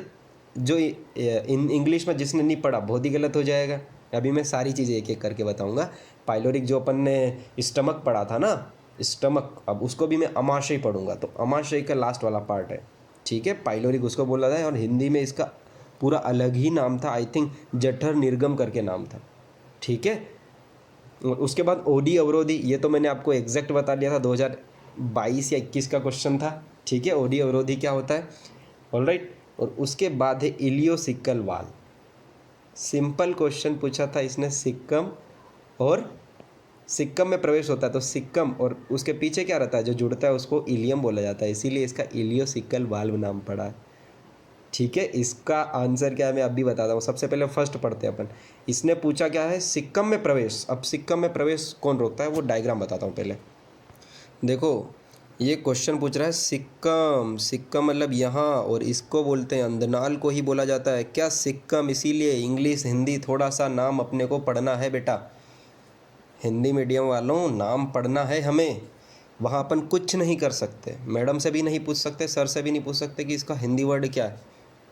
जो इन इंग्लिश में जिसने नहीं पढ़ा बहुत ही गलत हो जाएगा। अभी मैं सारी चीज़ें एक एक करके बताऊंगा। पाइलोरिक जो अपन ने स्टमक पढ़ा था ना, स्टमक, अब उसको भी मैं अमाशय पढ़ूंगा, तो अमाशय का लास्ट वाला पार्ट है। ठीक है, पाइलोरिक उसको बोला जाए, और हिंदी में इसका पूरा अलग ही नाम था, आई थिंक जठर निर्गम करके नाम था। ठीक है। उसके बाद ओडी अवरोधी, ये तो मैंने आपको एग्जैक्ट बता दिया था, 2022 या 21 का क्वेश्चन था। ठीक है, ओडी अवरोधी क्या होता है, ऑलराइट। और उसके बाद है इलियोसिकल वाल। सिंपल क्वेश्चन पूछा था इसने, सिक्कम, और सिक्कम में प्रवेश होता है तो सिक्कम, और उसके पीछे क्या रहता है जो जुड़ता है उसको इलियम बोला जाता है, इसीलिए इसका इलियोसिकल वाल्व नाम पड़ा है। ठीक है, इसका आंसर क्या है मैं अभी बताता हूँ। सबसे पहले फर्स्ट पढ़ते हैं अपन। इसने पूछा क्या है, सिक्कम में प्रवेश। अब सिक्कम में प्रवेश कौन रोकता है, वो डायग्राम बताता हूँ पहले। देखो, ये क्वेश्चन पूछ रहा है सिक्कम, सिक्कम मतलब यहाँ, और इसको बोलते हैं अंधनाल को ही बोला जाता है क्या, सिक्कम। इसीलिए इंग्लिश हिंदी थोड़ा सा नाम अपने को पढ़ना है बेटा, हिंदी मीडियम वालों, नाम पढ़ना है हमें। वहाँ अपन कुछ नहीं कर सकते, मैडम से भी नहीं पूछ सकते, सर से भी नहीं पूछ सकते कि इसका हिंदी वर्ड क्या है।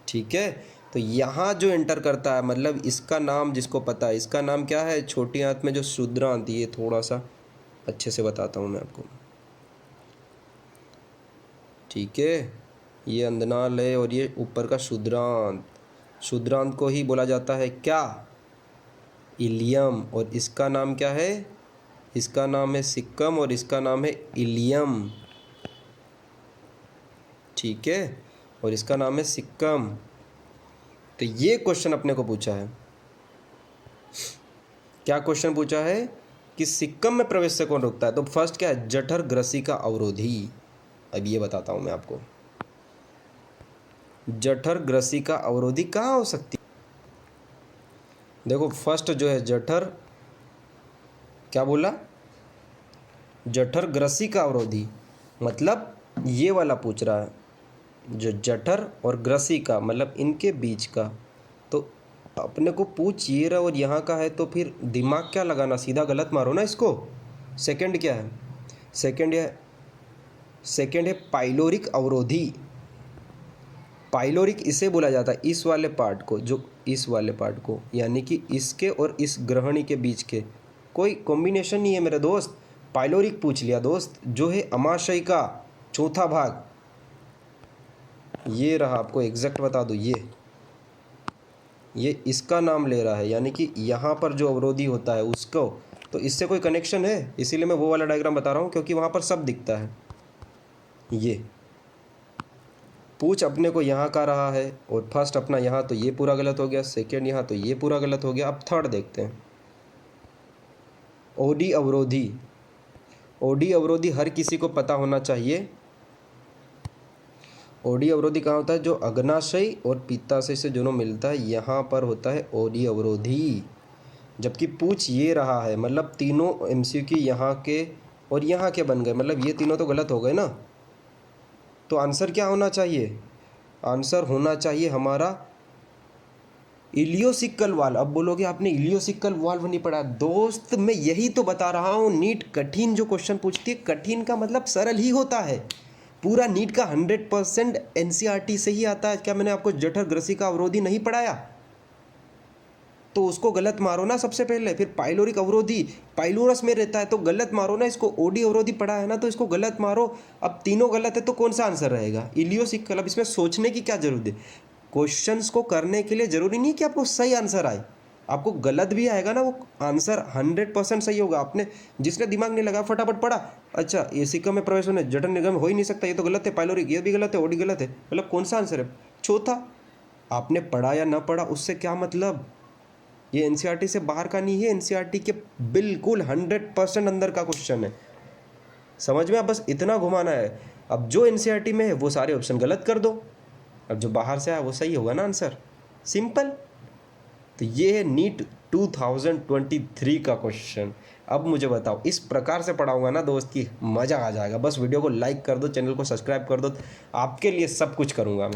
ठीक है, तो यहाँ जो एंटर करता है, मतलब इसका नाम जिसको पता है, इसका नाम क्या है, छोटी आंत में जो शुद्रांत, ये थोड़ा सा अच्छे से बताता हूँ मैं आपको। ठीक है, ये अंधनाल है और ये ऊपर का शुद्रांत, शुद्रांत को ही बोला जाता है क्या, इलियम। और इसका नाम क्या है, इसका नाम है सिक्कम और इसका नाम है इलियम। ठीक है, और इसका नाम है सिक्कम। तो ये क्वेश्चन अपने को पूछा है, क्या क्वेश्चन पूछा है कि सिक्कम में प्रवेश से कौन रोकता है। तो फर्स्ट क्या है, जठर ग्रसिका अवरोधी। अब ये बताता हूं मैं आपको, जठर ग्रसिका अवरोधी कहाँ हो सकती है। देखो, फर्स्ट जो है जठर, क्या बोला, जठर ग्रसिका अवरोधी मतलब ये वाला पूछ रहा है, जो जठर और ग्रसिका मतलब इनके बीच का। तो अपने को पूछ ये रहा और यहाँ का है, तो फिर दिमाग क्या लगाना, सीधा गलत मारो ना इसको। सेकंड क्या है, सेकंड है पाइलोरिक अवरोधी। पाइलोरिक इसे बोला जाता है इस वाले पार्ट को, जो इस वाले पार्ट को, यानी कि इसके और इस ग्रहणी के बीच के कोई कॉम्बिनेशन नहीं है मेरे दोस्त। पाइलोरिक पूछ लिया दोस्त, जो है अमाशय का चौथा भाग। ये रहा, आपको एग्जैक्ट बता दूँ, ये इसका नाम ले रहा है, यानी कि यहाँ पर जो अवरोधी होता है उसको, तो इससे कोई कनेक्शन है, इसीलिए मैं वो वाला डायग्राम बता रहा हूँ, क्योंकि वहाँ पर सब दिखता है। ये पूछ अपने को यहाँ का रहा है, और फर्स्ट अपना यहाँ, तो ये पूरा गलत हो गया, सेकेंड यहाँ, तो ये पूरा गलत हो गया। अब थर्ड देखते हैं, ओडी अवरोधी। ओडी अवरोधी हर किसी को पता होना चाहिए। ओडी अवरोधी कहाँ होता है, जो अग्नाशय और पित्ताशय से दोनों मिलता है, यहाँ पर होता है ओडी अवरोधी। जबकि पूछ ये रहा है, मतलब तीनों एमसीक्यू यहाँ के और यहाँ के बन गए, मतलब ये तीनों तो गलत हो गए ना। तो आंसर क्या होना चाहिए, आंसर होना चाहिए हमारा इलियोसिकल वाल्व। अब बोलोगे आपने इलियोसिकल वाल्व नहीं पढ़ा। दोस्त मैं यही तो बता रहा हूँ, नीट कठिन जो क्वेश्चन पूछती है, कठिन का मतलब सरल ही होता है। पूरा नीट का 100% एनसीईआरटी से ही आता है। क्या मैंने आपको जठर ग्रसिका अवरोधी नहीं पढ़ाया? तो उसको गलत मारो ना सबसे पहले, फिर पाइलोरिक अवरोधी पाइलोरस में रहता है तो गलत मारो ना इसको। ओडी अवरोधी पढ़ा है ना, तो इसको गलत मारो। अब तीनों गलत है तो कौन सा आंसर रहेगा, इलियोसिकल। अब इसमें सोचने की क्या जरूरत है, क्वेश्चंस को करने के लिए जरूरी नहीं कि आपको सही आंसर आए, आपको गलत भी आएगा ना, वो आंसर 100% सही होगा। आपने जिसने दिमाग नहीं लगा फटाफट पढ़ा, अच्छा ये सिक्का में प्रवेश होने जठर निगम हो ही नहीं सकता, ये तो गलत है, पाइलोरिक ये भी गलत है, ओडी गलत है, मतलब कौन सा आंसर है, चौथा। आपने पढ़ा या ना पढ़ा उससे क्या मतलब, ये एनसीईआरटी से बाहर का नहीं है, एनसीईआरटी के बिल्कुल 100% अंदर का क्वेश्चन है। समझ में, आप बस इतना घुमाना है। अब जो एनसीईआरटी में है वो सारे ऑप्शन गलत कर दो, अब जो बाहर से आया वो सही होगा ना आंसर, सिंपल। तो ये है नीट 2023 का क्वेश्चन। अब मुझे बताओ, इस प्रकार से पढ़ाऊंगा ना दोस्त की मज़ा आ जाएगा। बस वीडियो को लाइक कर दो, चैनल को सब्सक्राइब कर दो, आपके लिए सब कुछ करूँगा मैं।